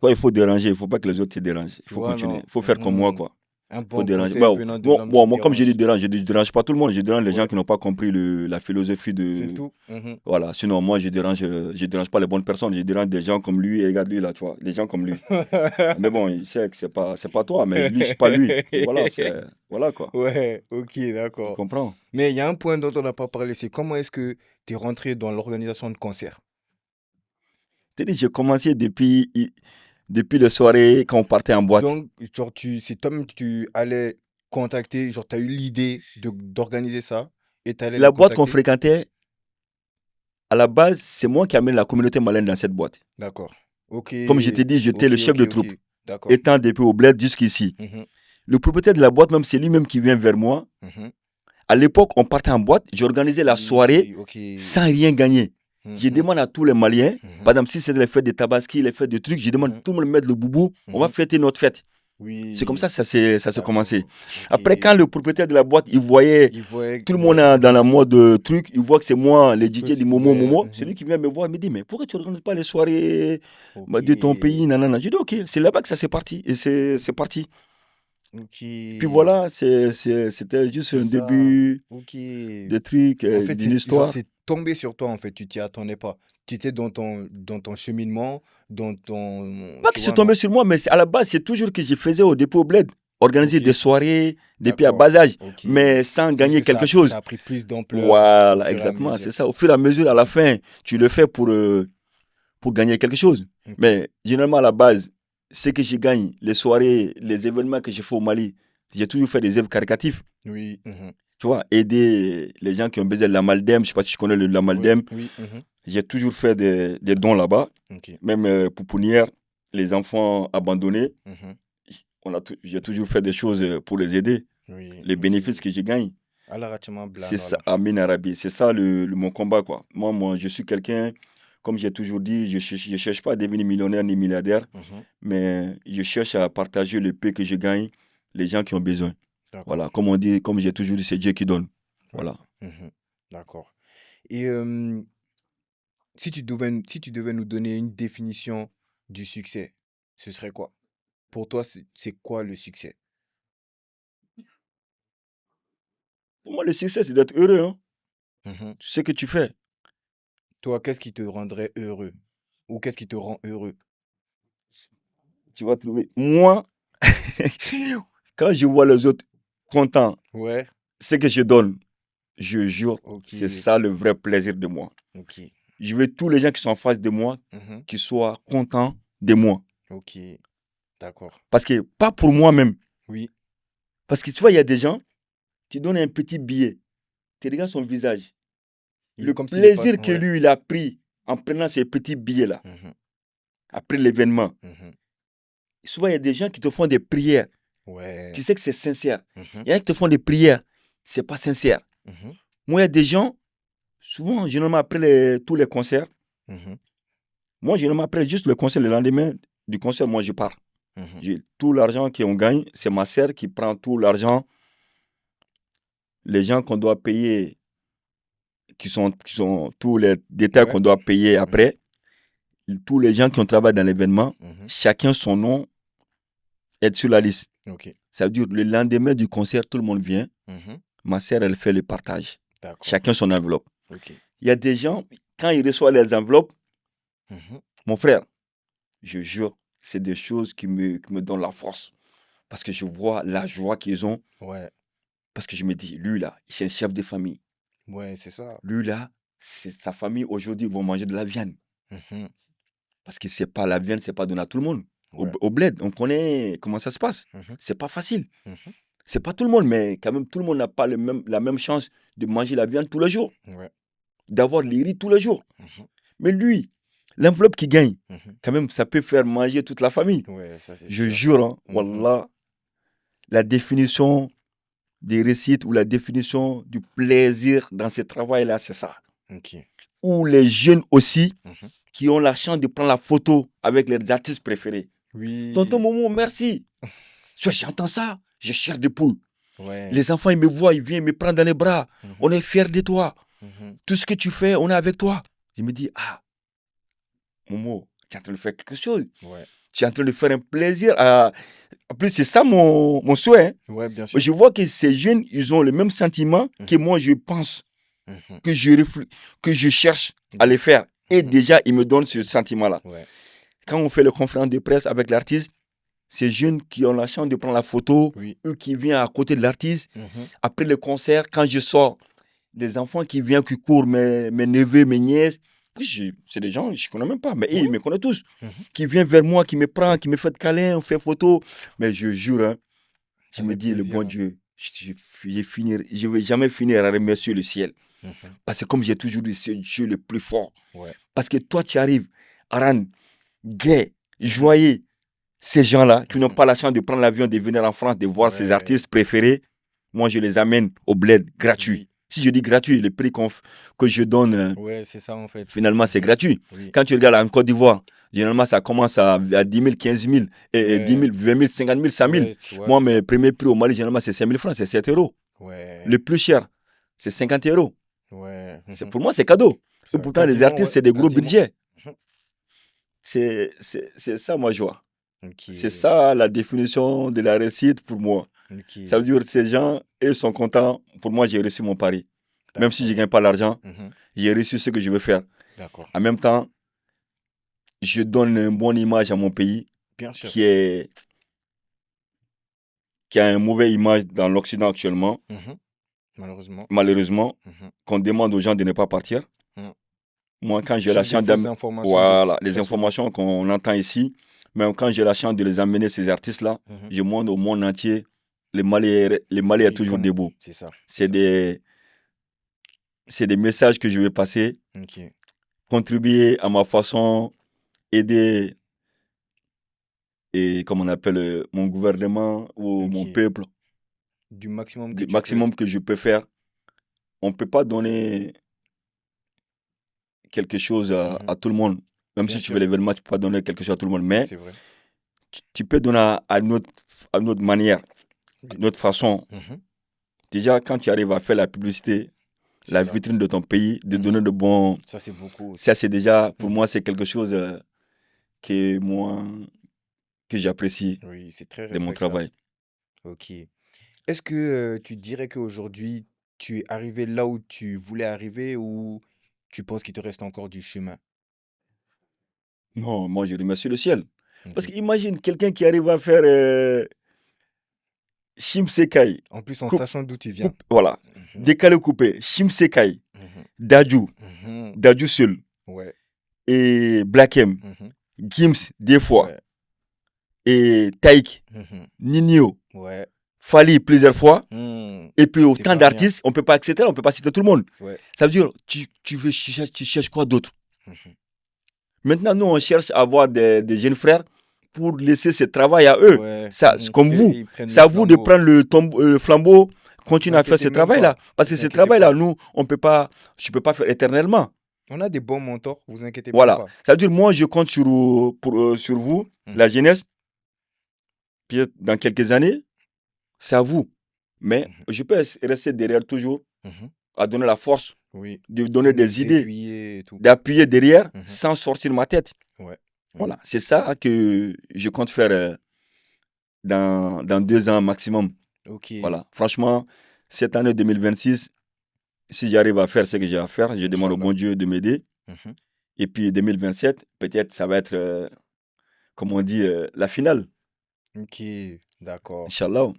Toi, il faut déranger, il ne faut pas que les autres te dérangent. Il Tu faut vois, continuer. non? Il faut faire comme moi, Mhm. quoi. Un Faut bon déranger. conseil venant de l'homme qui Moi, comme je dis dérange. dérange, je ne dérange pas tout le monde. Je dérange les gens Ouais, qui n'ont pas compris la philosophie c'est de. tout. Mhm. Voilà. Sinon, moi, je dérange pas les bonnes personnes. Je dérange des gens comme lui. Et regarde lui, là, tu vois. Des gens comme lui. Mais bon, il sait que c'est pas toi, mais lui, je suis pas lui. Et voilà, voilà, quoi. Ouais, ok, Tu d'accord. comprends? Mais il y a un point dont on n'a pas parlé, c'est comment est-ce que tu es rentré dans l'organisation de concerts? C'est-à-dire, j'ai commencé depuis. Depuis les soirées, quand on partait en boîte. Donc, genre, c'est toi-même que tu allais contacter, genre, tu as eu l'idée d'organiser ça et tu allais les La boîte qu'on contacter. fréquentait, à la base, c'est moi qui amène la communauté malienne dans cette boîte. D'accord. Ok, Comme je t'ai dit, j'étais ok, le chef ok, de ok. troupe, D'accord. étant depuis au bled jusqu'ici. Mhm, Le propriétaire de la boîte, même, c'est lui-même qui vient vers moi. mhm. À l'époque, on partait en boîte, j'organisais la soirée Oui, ok. sans rien gagner. Je Mhm, demande à tous les Maliens, mhm, par exemple, si c'est les fêtes de Tabaski, les fêtes de trucs, je demande à mhm, tout le monde de mettre le boubou, on va mhm. fêter notre fête. C'est comme Oui, ça ça s'est commencé. d'accord. Ok. Après, quand le propriétaire de la boîte, il voyait Il voit, tout le monde ouais. dans la Mhm. mode truc, il voit que c'est moi, le DJ du Momo Ouais. Momo, Mhm. celui qui vient me voir, il me dit, mais pourquoi tu n'organises pas les soirées Ok. de ton pays, nanana. Je dis, ok, c'est là-bas que ça s'est parti, et c'est parti. Ok. Puis voilà, c'était juste C'est un ça. début Ok. de truc, En fait, d'une c'est genre histoire. c'est tombé sur toi en fait, tu t'y attendais pas. Tu étais dans ton cheminement, dans ton Pas que tu c'est vois, tombé non? sur moi, mais à la base, c'est toujours que je faisais au dépôt au bled, organiser Ok, des soirées depuis à d'accord. bas âge, Ok. mais sans C'est juste gagner que quelque ça chose. a pris plus d'ampleur au Voilà, fur et à exactement, mesure. c'est ça. Au fur et à mesure, à la Mhm. fin, tu le Ok, fais pour gagner quelque chose. ok. Mais généralement, à la base, ce que je gagne, les soirées, les événements que je fais au Mali, j'ai toujours fait des œuvres caritatives. Oui, mhm. Tu vois, aider les gens qui ont besoin de la Maldem, je sais pas si tu connais la Oui, Maldem. oui, mhm. J'ai toujours fait des dons là-bas, Ok. même pouponnières, les enfants abandonnés. Mhm. J'ai toujours fait des choses pour les aider. Oui, Les ok. bénéfices que je gagne, Allah Ratchama c'est ça, Blanol. Amin Arabi. C'est ça mon combat, quoi. Moi, je suis quelqu'un, comme j'ai toujours dit, je cherche pas à devenir millionnaire ni milliardaire, Mhm. mais je cherche à partager le peu que je gagne, les gens qui ont besoin. D'accord. Voilà, comme on dit, comme j'ai toujours dit, c'est Dieu qui donne. Ouais. Voilà. Mhm. D'accord. Et si tu devais nous donner une définition du succès, ce serait quoi? Pour toi, c'est quoi le succès? Pour moi, le succès, c'est d'être heureux, hein. Mhm. Tu sais ce que tu fais. Toi, qu'est-ce qui te rendrait heureux? Ou qu'est-ce qui te rend heureux? Tu vas trouver. Moi, quand je vois les autres contents, Ouais, ce que je donne, je jure, ok, c'est ça le vrai plaisir de moi. ok. Je veux tous les gens qui sont en face de moi, Mhm. qui soient contents de moi. Ok, d'accord. Parce que, pas pour moi-même. Oui, Parce que tu vois, il y a des gens, tu donnes un petit billet, tu regardes son visage. il est Le comme s'il est pas... plaisir que Ouais. lui, il a pris en prenant ces petits billets-là, Mhm, après l'événement. mhm. Souvent, il y a des gens qui te font des prières. Tu Ouais. sais que c'est sincère. Mhm, Il y en a qui te font des prières, c'est pas sincère. mhm, Moi, il y a des gens, souvent, généralement après tous les concerts, mhm, moi, généralement après juste le concert, le lendemain du concert, moi, je pars. mhm. Tout l'argent qu'on gagne, c'est ma sœur qui prend tout l'argent. Les gens qu'on doit payer, qui sont tous les détails Ouais. qu'on doit payer Mhm, après, tous les gens qui ont travaillé dans l'événement, mhm. chacun son nom est sur la liste. Ok. Ça veut dire le lendemain du concert, tout le monde vient. Mhm. Ma sœur, elle fait le partage. D'accord. Chacun son enveloppe. Ok. Il y a des gens, quand ils reçoivent les enveloppes, Mhm. mon frère, je jure, c'est des choses qui me donnent la force. Parce que je vois la joie qu'ils ont. Ouais. Parce que je me dis, lui là, c'est un chef de famille. Ouais, c'est ça. Lui là, c'est sa famille aujourd'hui, ils vont manger de la viande. Mhm. Parce que c'est pas la viande, c'est pas donné à tout le monde. Au, Ouais. au bled, on connaît comment ça se passe. Mhm, C'est pas facile. mhm. C'est pas tout le monde, mais quand même, tout le monde n'a pas la même chance de manger la viande tous les jours, Ouais. d'avoir les riz tous les jours. Mhm, Mais lui, l'enveloppe qu'il gagne, mhm. quand même, ça peut faire manger toute la famille. Ouais, ça c'est Je sûr. jure, hein, Mhm. wallah, la définition des réussites ou la définition du plaisir dans ce travail-là, c'est ça. Ok. Ou les jeunes aussi Mhm. qui ont la chance de prendre la photo avec leurs artistes préférés. Tonton Oui. Momo, merci. J'entends ça, je cherche des poules. Ouais. Les enfants, ils me voient, ils viennent me prendre dans les bras. Mhm, On est fiers de toi. mhm. Tout ce que tu fais, on est avec toi. Je me dis, ah, Momo, tu es en train de faire quelque chose. Ouais. Tu es en train de faire un plaisir. En plus, c'est ça mon souhait, hein. Ouais, bien sûr. Je vois que ces jeunes, ils ont le même sentiment que Mhm, moi, je pense, mhm. que je cherche à De- les faire. Et mhm. déjà, ils me donnent ce sentiment-là. Ouais. Quand on fait les conférences de presse avec l'artiste, ces jeunes qui ont la chance de prendre la photo, Oui. eux qui viennent à côté de l'artiste, Mhm. après le concert, quand je sors, les enfants qui viennent, qui courent, mes neveux, mes nièces, C'est des gens, je ne connais même pas, mais Ouais. ils me connaissent tous. Mhm. Qui vient vers moi, qui me prend, qui me fait de câlin, on fait photo. Mais je jure, hein, je me Avec dis, le plaisir. bon Dieu, je ne vais jamais finir à remercier le ciel. Mhm. Parce que comme j'ai toujours dit, c'est Dieu le plus fort. Ouais. Parce que toi, tu arrives à rendre gai, joyeux ces gens-là qui n'ont pas la chance de prendre l'avion, de venir en France, de voir ses Ouais. artistes préférés. Moi, je les amène au bled gratuit. Oui. Si je dis gratuit, le prix que je donne, Ouais, c'est ça en fait. finalement, c'est gratuit. Oui. Quand tu regardes en Côte d'Ivoire, généralement, ça commence à 10 000, 15 000, et 10 000, 20 000, 50 000, 100 000. Ouais, tu vois, Moi, c'est mes ça. premiers prix au Mali, généralement, c'est 5 000 francs, c'est 7 euros. Ouais. Le plus cher, c'est 50 euros. Ouais. Pour moi, c'est cadeau. Et Ça, pourtant, les quasiment, artistes, ouais, c'est des gros quasiment. budgets. Mhm. C'est ça, ma joie. Ok. C'est ça la définition de la réussite pour moi. Ok. Ça veut dire que ces gens, ils sont contents. Pour moi, j'ai réussi mon pari. Même si je ne D'accord. gagne pas l'argent, Mhm. j'ai réussi ce que je veux faire. D'accord. En même temps, je donne une bonne image à mon pays Bien sûr. qui a une mauvaise image dans l'Occident actuellement, Mhm. Malheureusement. malheureusement, Mhm. qu'on demande aux gens de ne pas partir. Mhm. Moi, quand j'ai la Sur des chance fausses d'amener... informations, Voilà, les très souvent. informations qu'on entend ici, même quand j'ai la chance de les amener, ces artistes-là, Mhm. je montre au monde entier, les Mali est toujours Comment? debout. C'est ça. C'est des messages que je vais passer, Ok. contribuer à ma façon, aider, et comme on appelle mon gouvernement ou mon Ok. peuple, Du maximum que du tu peux. maximum que je peux faire. On ne peut pas donner quelque chose Mhm. à tout le monde. Même Bien si tu sûr. fais l'événement, tu ne peux pas donner quelque chose à tout le monde. Mais C'est vrai. tu peux donner à notre manière, à Oui. notre façon. Mhm. Déjà, quand tu arrives à faire la publicité, C'est la ça. vitrine de ton pays, de Mhm. donner de bons... Ça, c'est beaucoup aussi. Ça, c'est déjà, pour Mhm. moi, c'est quelque chose que moi, que j'apprécie Oui, c'est très de mon respectable. travail. Ok. Est-ce que tu dirais qu'aujourd'hui, tu es arrivé là où tu voulais arriver ou tu penses qu'il te reste encore du chemin? Non, moi, je remercie le ciel. Parce Ok. qu'imagine quelqu'un qui arrive à faire Shimsekai, En plus, en coupe, sachant d'où tu viens. voilà, Mhm. décalé coupé, Shimsekai, Mhm. Dadju, Mhm. Dadju seul, Ouais. et Black M, Mhm. Gims, des fois, Ouais. et Taïk, Mhm. Nino, Ouais. Fali plusieurs fois, Hmm. et puis C'est autant pas rien. d'artistes, on ne peut pas accepter, on ne peut pas citer tout le monde. Ouais. Ça veut dire, tu cherches quoi d'autre? Mhm. Maintenant, nous, on cherche à avoir des jeunes frères pour laisser ce travail à eux. Ouais. Ça, Mhm. comme Eux, vous, ils prennent c'est le à vous de flambeau. prendre le flambeau, Vous continuer à faire inquiétez ce même pas. travail-là. Parce que Vous ce inquiétez travail-là, pas. nous, je ne peux pas faire éternellement. On a des bons mentors, vous inquiétez même Voilà. pas. Ça veut dire, moi, je compte sur vous, la Mhm. jeunesse, puis dans quelques années, c'est à vous. Mais Mhm. je peux rester derrière toujours, Mhm. à donner la force, Oui. de Pour donner des nous idées, aiguiller et tout. d'appuyer derrière Mhm. sans sortir ma tête. Ouais. Voilà. C'est ça que je compte faire dans 2 ans maximum. Ok. Voilà. Franchement, cette année 2026, si j'arrive à faire ce que j'ai à faire, je demande au Inch'Allah. bon Dieu de m'aider. Mhm. Et puis 2027, peut-être ça va être, comme on dit, la finale. Ok, d'accord. Inch'Allah.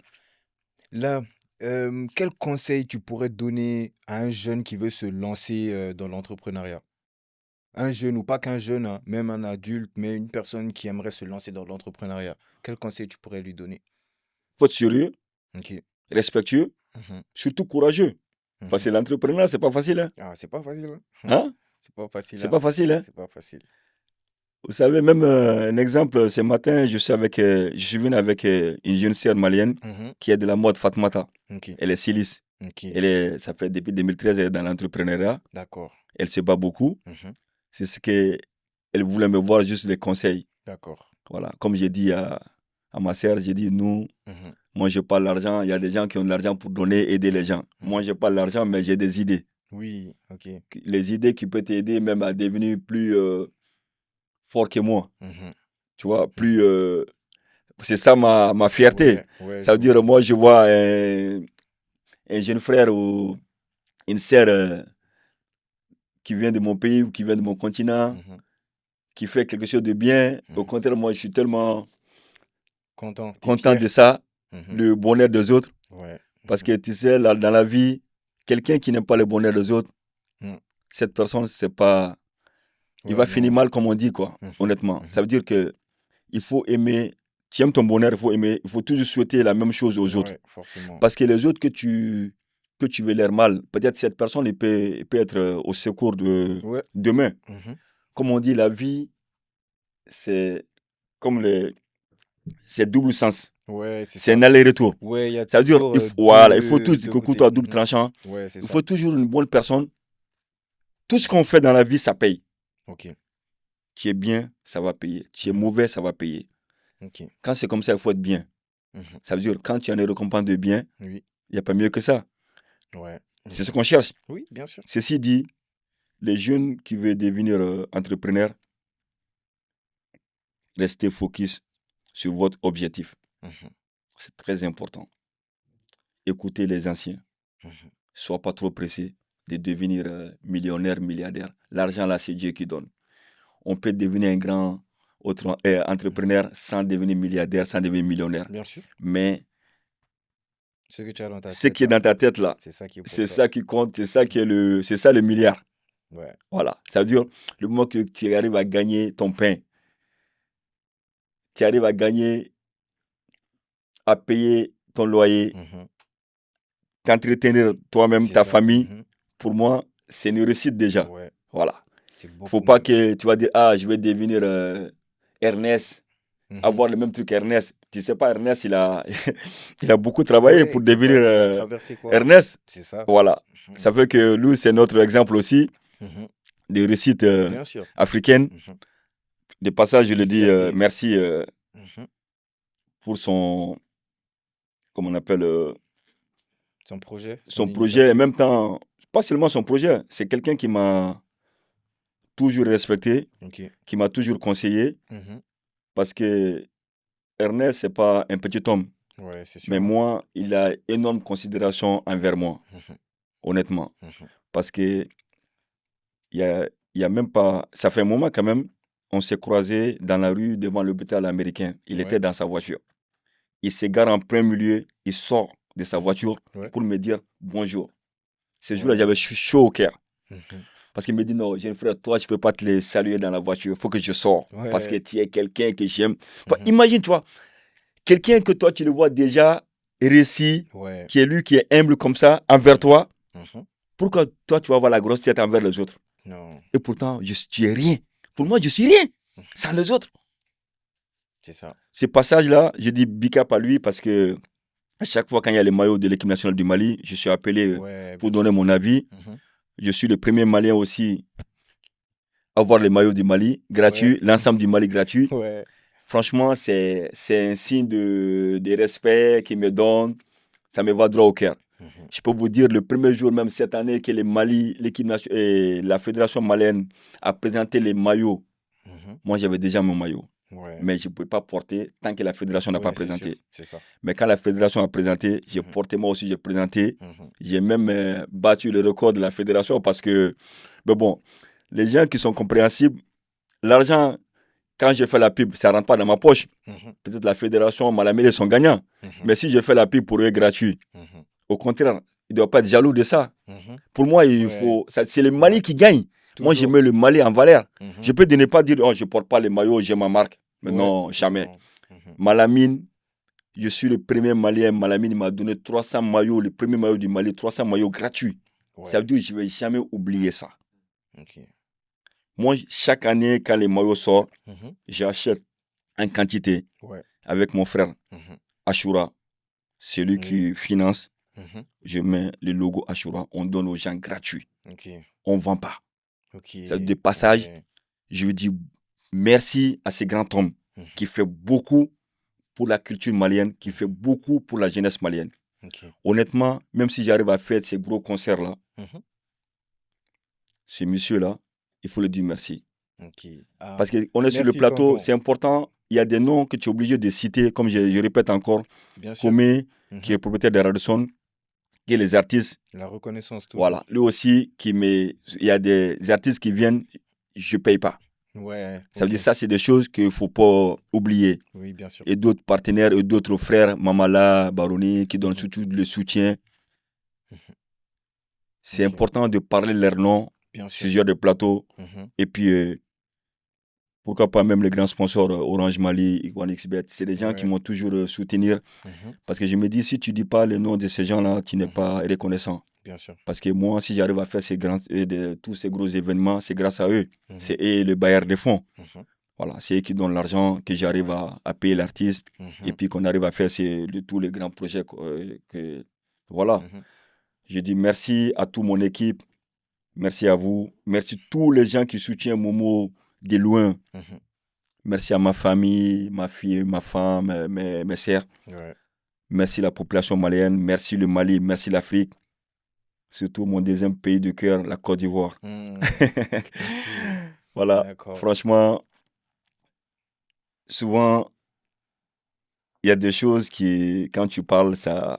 Là, quel conseil tu pourrais donner à un jeune qui veut se lancer dans l'entrepreneuriat? Un jeune ou pas qu'un jeune, hein, même un adulte, mais une personne qui aimerait se lancer dans l'entrepreneuriat. Quel conseil tu pourrais lui donner? Faut être sérieux, Ok. respectueux, Mhm. surtout courageux. Parce Mhm. que l'entrepreneuriat, c'est pas facile. Hein? Ah, c'est pas facile, hein? Hein? C'est pas facile, C'est hein? pas facile. Hein? C'est pas facile. Vous savez, même un exemple, ce matin, je suis venu avec une jeune sœur malienne Mhm. qui est de la mode, Fatmata. Ok, Elle est styliste. ok, Ça fait depuis 2013, elle est dans l'entrepreneuriat. d'accord. Elle se bat beaucoup. Mhm. C'est ce qu'elle voulait me voir, juste des conseils. D'accord. Voilà. Comme j'ai dit à ma sœur, j'ai dit, Mhm. moi, je n'ai pas l'argent. Il y a des gens qui ont de l'argent pour donner, aider les gens. Moi, je n'ai pas l'argent, mais j'ai des idées. Oui, ok. Les idées qui peuvent t'aider même à devenir plus fort que moi. Mhm. Tu vois, plus. C'est ça ma fierté. Ouais, ouais, Ça je veut dire, vois. moi, je vois un jeune frère ou une sœur qui vient de mon pays ou qui vient de mon continent, Mhm. qui fait quelque chose de bien. Au Mhm. contraire, moi, je suis tellement Content, t'es content fier. de ça, Mhm. le bonheur des autres. Ouais. Parce que tu sais, dans la vie, quelqu'un qui n'aime pas le bonheur des autres, Mhm. cette personne, c'est pas il Ouais, va finir non. mal, comme on dit, quoi, Mhm, honnêtement. Ça mhm. veut dire que il faut aimer, tu aimes ton bonheur, il faut aimer, il faut toujours souhaiter la même chose aux autres. Ouais, forcément. Parce que les autres que tu veux leur mal, peut-être cette personne il peut être au secours de Ouais. demain. Mhm. Comme on dit, la vie, c'est comme c'est double sens. Ouais, c'est C'est ça. un aller-retour. Ouais, il y a Ça veut dire, toujours voilà, il faut tout, deux que côtés. couteau à double Mhm. tranchant. Ouais, c'est Il ça. faut toujours une bonne personne. Tout ce qu'on fait dans la vie, ça paye. Ok, Tu es bien, ça va payer. Tu es mhm, mauvais, ça va payer. ok. Quand c'est comme ça, il faut être bien. Mhm. Ça veut dire, quand tu as une récompense de bien, Oui, il n'y a pas mieux que ça. ouais. C'est ce Mhm. qu'on cherche. Oui, bien sûr. Ceci dit, les jeunes qui veulent devenir entrepreneurs, restez focus sur votre objectif. Mhm, C'est très important. Écoutez les anciens. mhm. Sois pas trop pressé de devenir millionnaire, milliardaire. L'argent, là, c'est Dieu qui donne. On peut devenir un grand entrepreneur sans devenir milliardaire, sans devenir millionnaire. Bien sûr. Mais Ce que tu as dans ta ce tête, qui est là, dans ta tête, là, c'est ça qui est pour c'est toi. ça qui compte, c'est ça qui est c'est ça le milliard. Ouais. Voilà. Ça veut dire, le moment que tu arrives à gagner ton pain, tu arrives à gagner, à payer ton loyer, Mhm. t'entretenir toi-même, C'est ta ça. famille, Mhm. pour moi, c'est une réussite déjà. Ouais, Voilà. c'est Faut beaucoup pas même. que tu vas dire, ah, je vais devenir Ernest, Mhm. avoir le même truc Ernest. Tu sais pas, Ernest, il a beaucoup travaillé Ouais, pour devenir il a traversé quoi? Ernest. C'est ça. Voilà. Mhm. Ça fait que lui, c'est notre exemple aussi Mhm. de réussite Bien sûr. africaine. Mhm. De passage, je le Une dis fierté. merci Mhm. pour son, comment on appelle, Son projet, son son projet. En initiative. même temps, pas seulement son projet, c'est quelqu'un qui m'a toujours respecté, Ok. qui m'a toujours conseillé. Mhm. Parce que Ernest, c'est pas un petit homme. Ouais, c'est sûr, Mais hein. moi, il a énorme considération envers moi, Mhm. honnêtement. Mhm. Parce que il y a même pas. Ça fait un moment quand même, on s'est croisés dans la rue devant l'hôpital américain. Il Ouais. était dans sa voiture. Il s'égare en plein milieu, il sort de sa Mhm. voiture Ouais. pour me dire bonjour. Ce jour-là, Ouais. j'avais chaud au cœur. Mhm. Parce qu'il me dit non, jeune frère, toi, je ne peux pas te les saluer dans la voiture. Il faut que je sors. Parce que Ouais. tu es quelqu'un que j'aime. Mhm. Imagine, toi, quelqu'un que toi, tu le vois déjà réussi, Ouais. qui est lui, qui est humble comme ça, envers Mhm. toi, Mhm. pourquoi toi, tu vas avoir la grosse tête envers les autres? Non. Et pourtant, tu es rien. Pour moi, Mhm. je suis rien Mhm. sans les autres. C'est ça. Ce passage-là, je dis big up à lui parce que à chaque fois quand il y a les maillots de l'équipe nationale du Mali, je suis appelé Ouais, pour bien donner sûr. mon avis. Mhm. Je suis le premier Malien aussi à avoir les maillots du Mali Ouais. gratuits, l'ensemble du Mali gratuit. Ouais. Franchement, c'est un signe de respect qu'il me donne. Ça me va droit au cœur. Mhm. Je peux vous dire, le premier jour, même cette année, que le Mali, la fédération malienne a présenté les maillots. Mhm. Moi, j'avais déjà mon maillot. Ouais. Mais je ne pouvais pas porter tant que la fédération n'a pas Ouais, c'est sûr. présenté. C'est ça. Mais quand la fédération a présenté, j'ai Mhm. porté moi aussi, j'ai présenté. Mhm. J'ai même battu le record de la fédération parce que, mais bon, les gens qui sont compréhensibles, l'argent, quand je fais la pub, ça ne rentre pas dans ma poche. Mhm. Peut-être la fédération, Malamélé sont gagnants. Mhm. Mais si je fais la pub pour eux gratuit, Mhm. au contraire, ils ne doivent pas être jaloux de ça. Mhm. Pour moi, Ouais. c'est le Mali Ouais. qui gagne. Moi, je Toujours. mets le Mali en valeur. Mhm. Je peux ne pas dire, oh, je ne porte pas les maillots, j'ai ma marque. Mais Ouais. non, jamais. Non. Mhm. Malamine, je suis le premier Malien. Malamine m'a donné 300 maillots, le premier maillot du Mali, 300 maillots gratuits. Ça Ouais. veut dire que je ne vais jamais oublier ça. Ok. Moi, chaque année, quand les maillots sortent, Mhm. j'achète en quantité Ouais. avec mon frère Mhm. Ashura, celui Oui. qui finance. Mhm. Je mets le logo Ashura, on donne aux gens gratuits. Ok. On ne vend pas. Ok. C'est de passage, Ouais. je veux dire merci à ce grand homme Mhm. qui fait beaucoup pour la culture malienne, qui fait beaucoup pour la jeunesse malienne. Ok. Honnêtement, même si j'arrive à faire ces gros concerts-là, Mhm. ce monsieur-là, il faut le dire merci. Ok. Ah, Parce qu'on est sur le merci, plateau, tonton. c'est important. Il y a des noms que tu es obligé de citer, comme je répète encore. Bien sûr. Comé, qui Mhm. est propriétaire de Radisson, qui est les artistes. La reconnaissance, toujours. Voilà. Lui aussi, il y a des artistes qui viennent, je ne paye pas. Ouais. Ça veut Ok. dire ça, c'est des choses qu'il ne faut pas oublier. Oui, bien sûr. Et d'autres partenaires et d'autres frères, Mamala, Baroni, qui donnent Mhm. surtout le soutien. Mhm. C'est Ok. important de parler leur nom Bien sur sûr. ce genre de plateau. Mhm. Et puis, Pourquoi pas même les grands sponsors Orange Mali, OneXBet. C'est des gens qui Ouais. m'ont toujours soutenir. Parce que je me dis, si tu dis pas le nom de ces gens-là, tu n'es pas reconnaissant. Bien sûr. Parce que moi, si j'arrive à faire tous ces gros événements, c'est grâce à eux. Mhm. C'est eux le bailleur de fonds. Mhm. Voilà, c'est eux qui donnent l'argent, que j'arrive à payer l'artiste. Et Mhm. puis qu'on arrive à faire tous les grands projets. Voilà. Mhm. Je dis merci à toute mon équipe. Merci à vous. Merci à tous les gens qui soutiennent Momo de loin. Mhm. Merci à ma famille, ma fille, ma femme, mes sœurs. Ouais. Merci la population malienne. Merci le Mali. Merci l'Afrique. Surtout mon deuxième pays de cœur, la Côte d'Ivoire. Mhm. Ok. Voilà. D'accord. Franchement, souvent, il y a des choses qui, quand tu parles, ça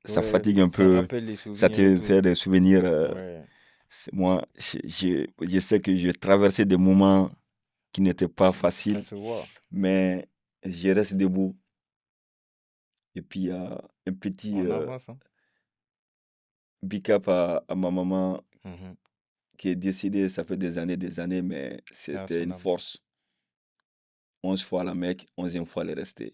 Ouais, fatigue un ça peu. rappelle les Ça souvenirs et te tout. fait des souvenirs. Ouais. Moi, je sais que j'ai traversé des moments qui n'étaient pas Ça faciles, se voit. mais je reste debout. Et puis, il y a un petit On avance, hein. big up à ma maman Mhm. qui est décédée, ça fait des années, mais Et à c'était son une âme. force. 11 fois la Mecque, 11e fois le rester.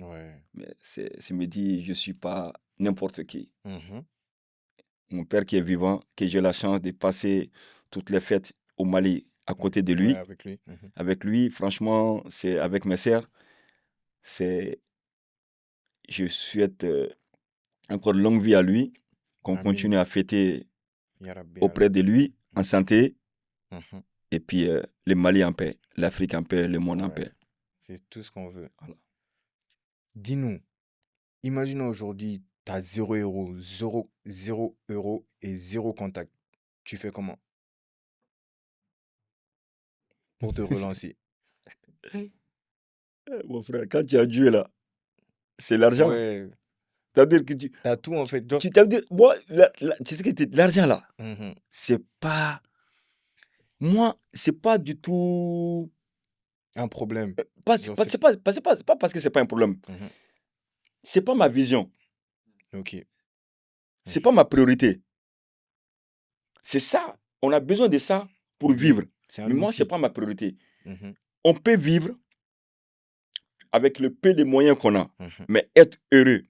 Ouais. Mais c'est me dit, je ne suis pas n'importe qui. Mhm. Mon père qui est vivant, que j'ai la chance de passer toutes les fêtes au Mali à côté de Ouais, lui. avec lui. Mhm. Avec lui, franchement, c'est avec mes sœurs, c'est, je souhaite encore longue vie à lui, qu'on Amin. continue à fêter Ya Rabbi, auprès amin. de lui en santé, Mhm. et puis le Mali en paix, l'Afrique en paix, le monde en Ouais. paix. C'est tout ce qu'on veut. Voilà. Dis-nous, imaginons aujourd'hui, tu as 0 €, 0 € et 0 contact. Tu fais comment pour te relancer? Mon frère, quand tu as Dieu là, c'est l'argent. Ouais, C'est-à-dire que t'as tout en fait. Genre. ça veut dire, moi, tu sais que l'argent là, Mhm. c'est pas, moi, c'est pas du tout, Un problème. Genre, c'est pas parce que c'est pas un problème. Mhm. C'est pas ma vision, Ok. c'est pas ma priorité. C'est ça, on a besoin de ça pour Oui, vivre. c'est un Mais moi, c'est outil. pas ma priorité. Mhm. On peut vivre avec le peu de moyens qu'on a, Mhm. mais être heureux.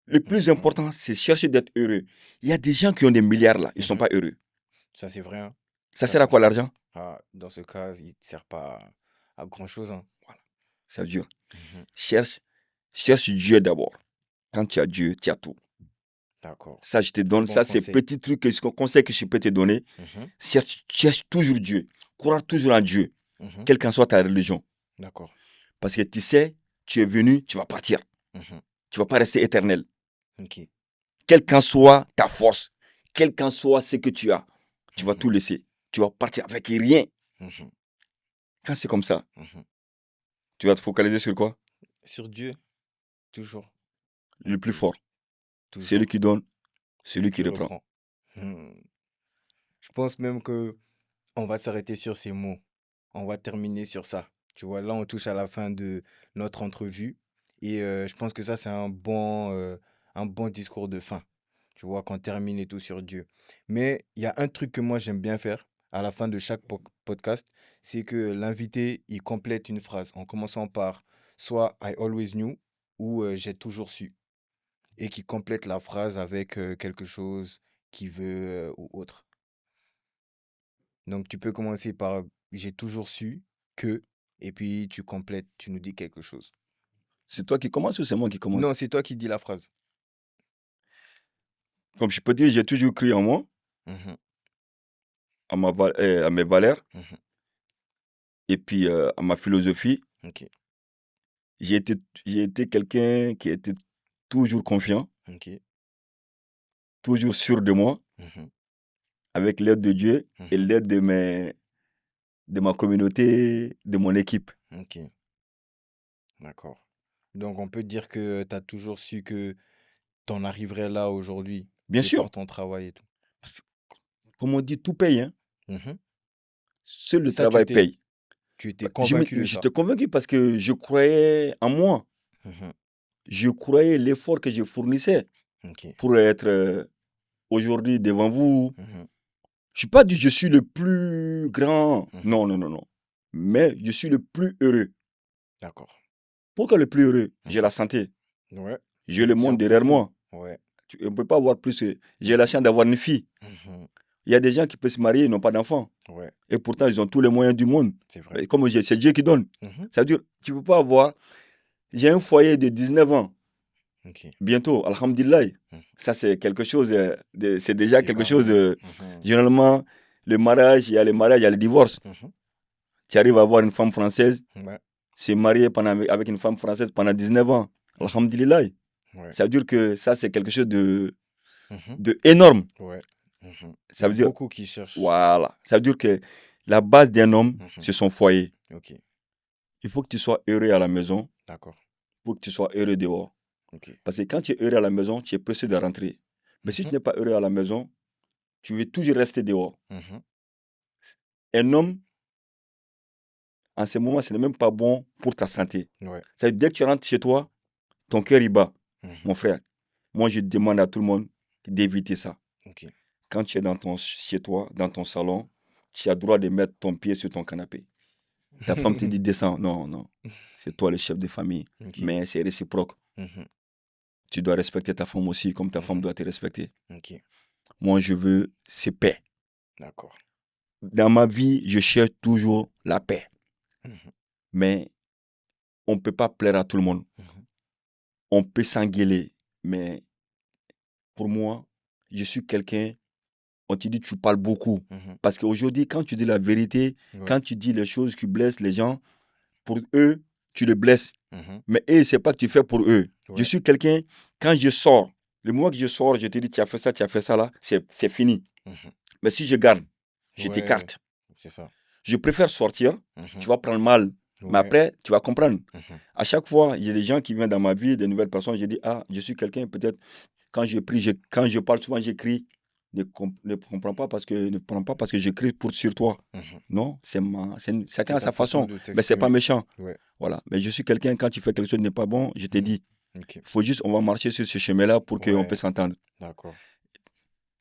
Le plus Mhm. important, c'est chercher d'être heureux. Il y a des gens qui ont des milliards là, ils sont Mhm. pas heureux. Ça, c'est vrai, hein. Ça Ça, sert à c'est quoi vrai. l'argent? Ah, dans ce cas, il ne sert pas à grand-chose, hein. Voilà, ça dure. Mhm. Cherche Dieu d'abord. Quand tu as Dieu, tu as tout. D'accord. Ça, je te Très donne, bon ça, c'est conseil. petit truc, conseil que je peux te donner. Mhm. Cherche toujours Dieu. Crois toujours en Dieu, Mhm. quelle qu'en soit ta religion. D'accord. Parce que tu sais, tu es venu, tu vas partir. Mhm. Tu ne vas pas rester éternel. Ok. Quelle qu'en soit ta force, quel qu'en soit ce que tu as, tu vas Mhm. tout laisser. Tu vas partir avec rien. Mhm. Quand c'est comme ça, Mhm. tu vas te focaliser sur quoi? Sur Dieu, toujours. Le plus fort. Celui Toujours. qui donne, celui Celui qui qui reprend. reprend. Je pense même que on va s'arrêter sur ces mots. On va terminer sur ça. Tu vois, là, on touche à la fin de notre entrevue. Et je pense que ça, c'est un bon discours de fin. Tu vois, qu'on termine et tout sur Dieu. Mais il y a un truc que moi, j'aime bien faire à la fin de chaque podcast, c'est que l'invité, il complète une phrase en commençant par soit I always knew ou j'ai toujours su. Et qui complète la phrase avec quelque chose qui veut ou autre. Donc, tu peux commencer par j'ai toujours su que, et puis tu complètes, tu nous dis quelque chose. C'est toi qui commences ou c'est moi qui Non, commence? c'est toi qui dis la phrase. Comme je peux dire, j'ai toujours cru en moi, Mhm, à mes valeurs, mhm. et puis à ma philosophie. Ok, J'ai été, j'ai été quelqu'un qui était toujours confiant, ok. toujours sûr de moi, Mhm, avec l'aide de Dieu et mhm. l'aide de ma communauté, de mon équipe. Ok, d'accord. Donc, on peut dire que tu as toujours su que tu en arriverais là aujourd'hui, Bien de sûr, par ton travail et tout. parce que, comme on dit, tout paye, hein. Mhm. Seul Et le ça, travail paye. tu étais convaincu de ça. J'étais convaincu parce que je croyais en moi. Mhm. Je croyais l'effort que je fournissais Ok. pour être aujourd'hui devant vous. Mhm, Je ne suis pas dit je suis le plus grand. mhm. Non, non, non, non. mais je suis le plus heureux. D'accord. Pourquoi le plus heureux? J'ai Mhm. la santé, Ouais. j'ai le monde Déjà derrière beaucoup. moi. Ouais. On ne peut pas avoir plus. J'ai la chance d'avoir une fille. Mhm. Il y a des gens qui peuvent se marier, ils n'ont pas d'enfants. Ouais. Et pourtant, ils ont tous les moyens du monde. C'est vrai. Et comme c'est Dieu qui donne. Mhm. Ça veut dire, tu ne peux pas avoir. J'ai un foyer de 19 ans. Ok. Bientôt, alhamdulillah. Mhm. Ça, c'est quelque chose. C'est déjà C'est quelque pas chose. mal. Mhm. Généralement, le mariage, il y a le mariage, il y a le divorce. Mhm. Tu arrives à avoir une femme française, Ouais. se marier avec une femme française pendant 19 ans. Alhamdulillah. Ouais. Ça veut dire que ça, c'est quelque chose Mhm. de énorme. Ouais. Mhm. Il y Ça a veut dire, beaucoup qui cherchent. voilà. Ça veut dire que la base d'un homme, Mhm. c'est son foyer. Ok. Il faut que tu sois heureux à la maison. D'accord. Il faut que tu sois heureux dehors. Ok. Parce que quand tu es heureux à la maison, tu es pressé de rentrer. Mais si tu Mhm. n'es pas heureux à la maison, tu veux toujours rester dehors. Mhm. Un homme, en ce moment, ce n'est même pas bon pour ta santé. Ouais. C'est dès que tu rentres chez toi, ton cœur y bat, Mhm. mon frère. Moi, je demande à tout le monde d'éviter ça. Ok. Quand tu es chez toi, dans ton salon, tu as le droit de mettre ton pied sur ton canapé. Ta femme te dit descends. Non, non. C'est toi le chef de famille. Ok. Mais c'est réciproque. Mhm. Tu dois respecter ta femme aussi, comme ta femme Mhm. doit te respecter. Ok. Moi, je veux c'est paix. D'accord. Dans ma vie, je cherche toujours la paix. Mhm. Mais on ne peut pas plaire à tout le monde. Mhm. On peut s'engueuler. Mais pour moi, je suis quelqu'un, on te dit tu parles beaucoup. Mhm. Parce qu'aujourd'hui, quand tu dis la vérité, Ouais. quand tu dis les choses qui blessent les gens, pour eux, tu les blesses. Mhm. Mais eux, c'est pas que tu fais pour eux. Je Ouais. suis quelqu'un, quand je sors, le moment que je sors, je te dis tu as fait ça là, c'est fini. Mhm. Mais si je garde, je Ouais. t'écarte. C'est ça. Je préfère sortir, Mhm. tu vas prendre mal. Mais Ouais. après, tu vas comprendre. Mhm. À chaque fois, il y a des gens qui viennent dans ma vie, des nouvelles personnes, je dis, ah, je suis quelqu'un, peut-être, quand je prie, quand je parle souvent, j'écris, ne comprends pas parce que, ne prends pas parce que j'écris sur toi. Mhm. Non, chacun C'est a ta sa façon façon. de Mais c'est pas t'exprimer. méchant. Ouais. Voilà. Mais je suis quelqu'un, quand tu fais quelque chose qui n'est pas bon, je te Mhm. dis, Ok. il faut juste, on va marcher sur ce chemin-là pour qu'on Ouais. puisse s'entendre. D'accord.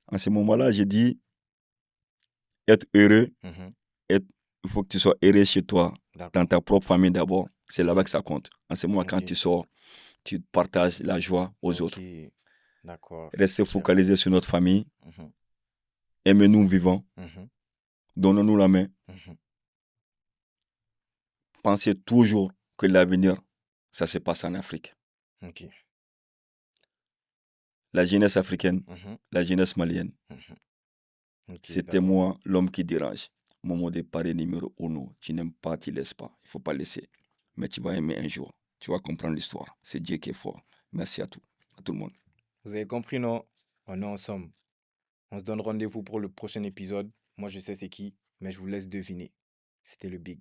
En ce moment-là, j'ai dit, être heureux, Mhm. il faut que tu sois heureux chez toi, dans D'accord. ta propre famille d'abord. C'est là-bas Mhm. que ça compte. En ce moment, quand Ok. tu sors, tu partages la joie aux Ok. autres. D'accord. Restez C'est clair. focalisé sur notre famille. Mhm. Aimez-nous vivants. Mhm. Donnons-nous la main. Mhm. Pensez toujours que l'avenir, ça se passe en Afrique. Ok. La jeunesse africaine, Mhm. la jeunesse malienne, Mhm. Ok. c'était D'accord. moi, l'homme qui dérange. Mon mot de pareil numéro 1. Tu n'aimes pas, tu laisses pas. Il ne faut pas laisser. Mais tu vas aimer un jour. Tu vas comprendre l'histoire. C'est Dieu qui est fort. Merci à tout le monde. Vous avez compris, non? On est ensemble. On se donne rendez-vous pour le prochain épisode. Moi, je sais c'est qui, mais je vous laisse deviner. C'était le Big.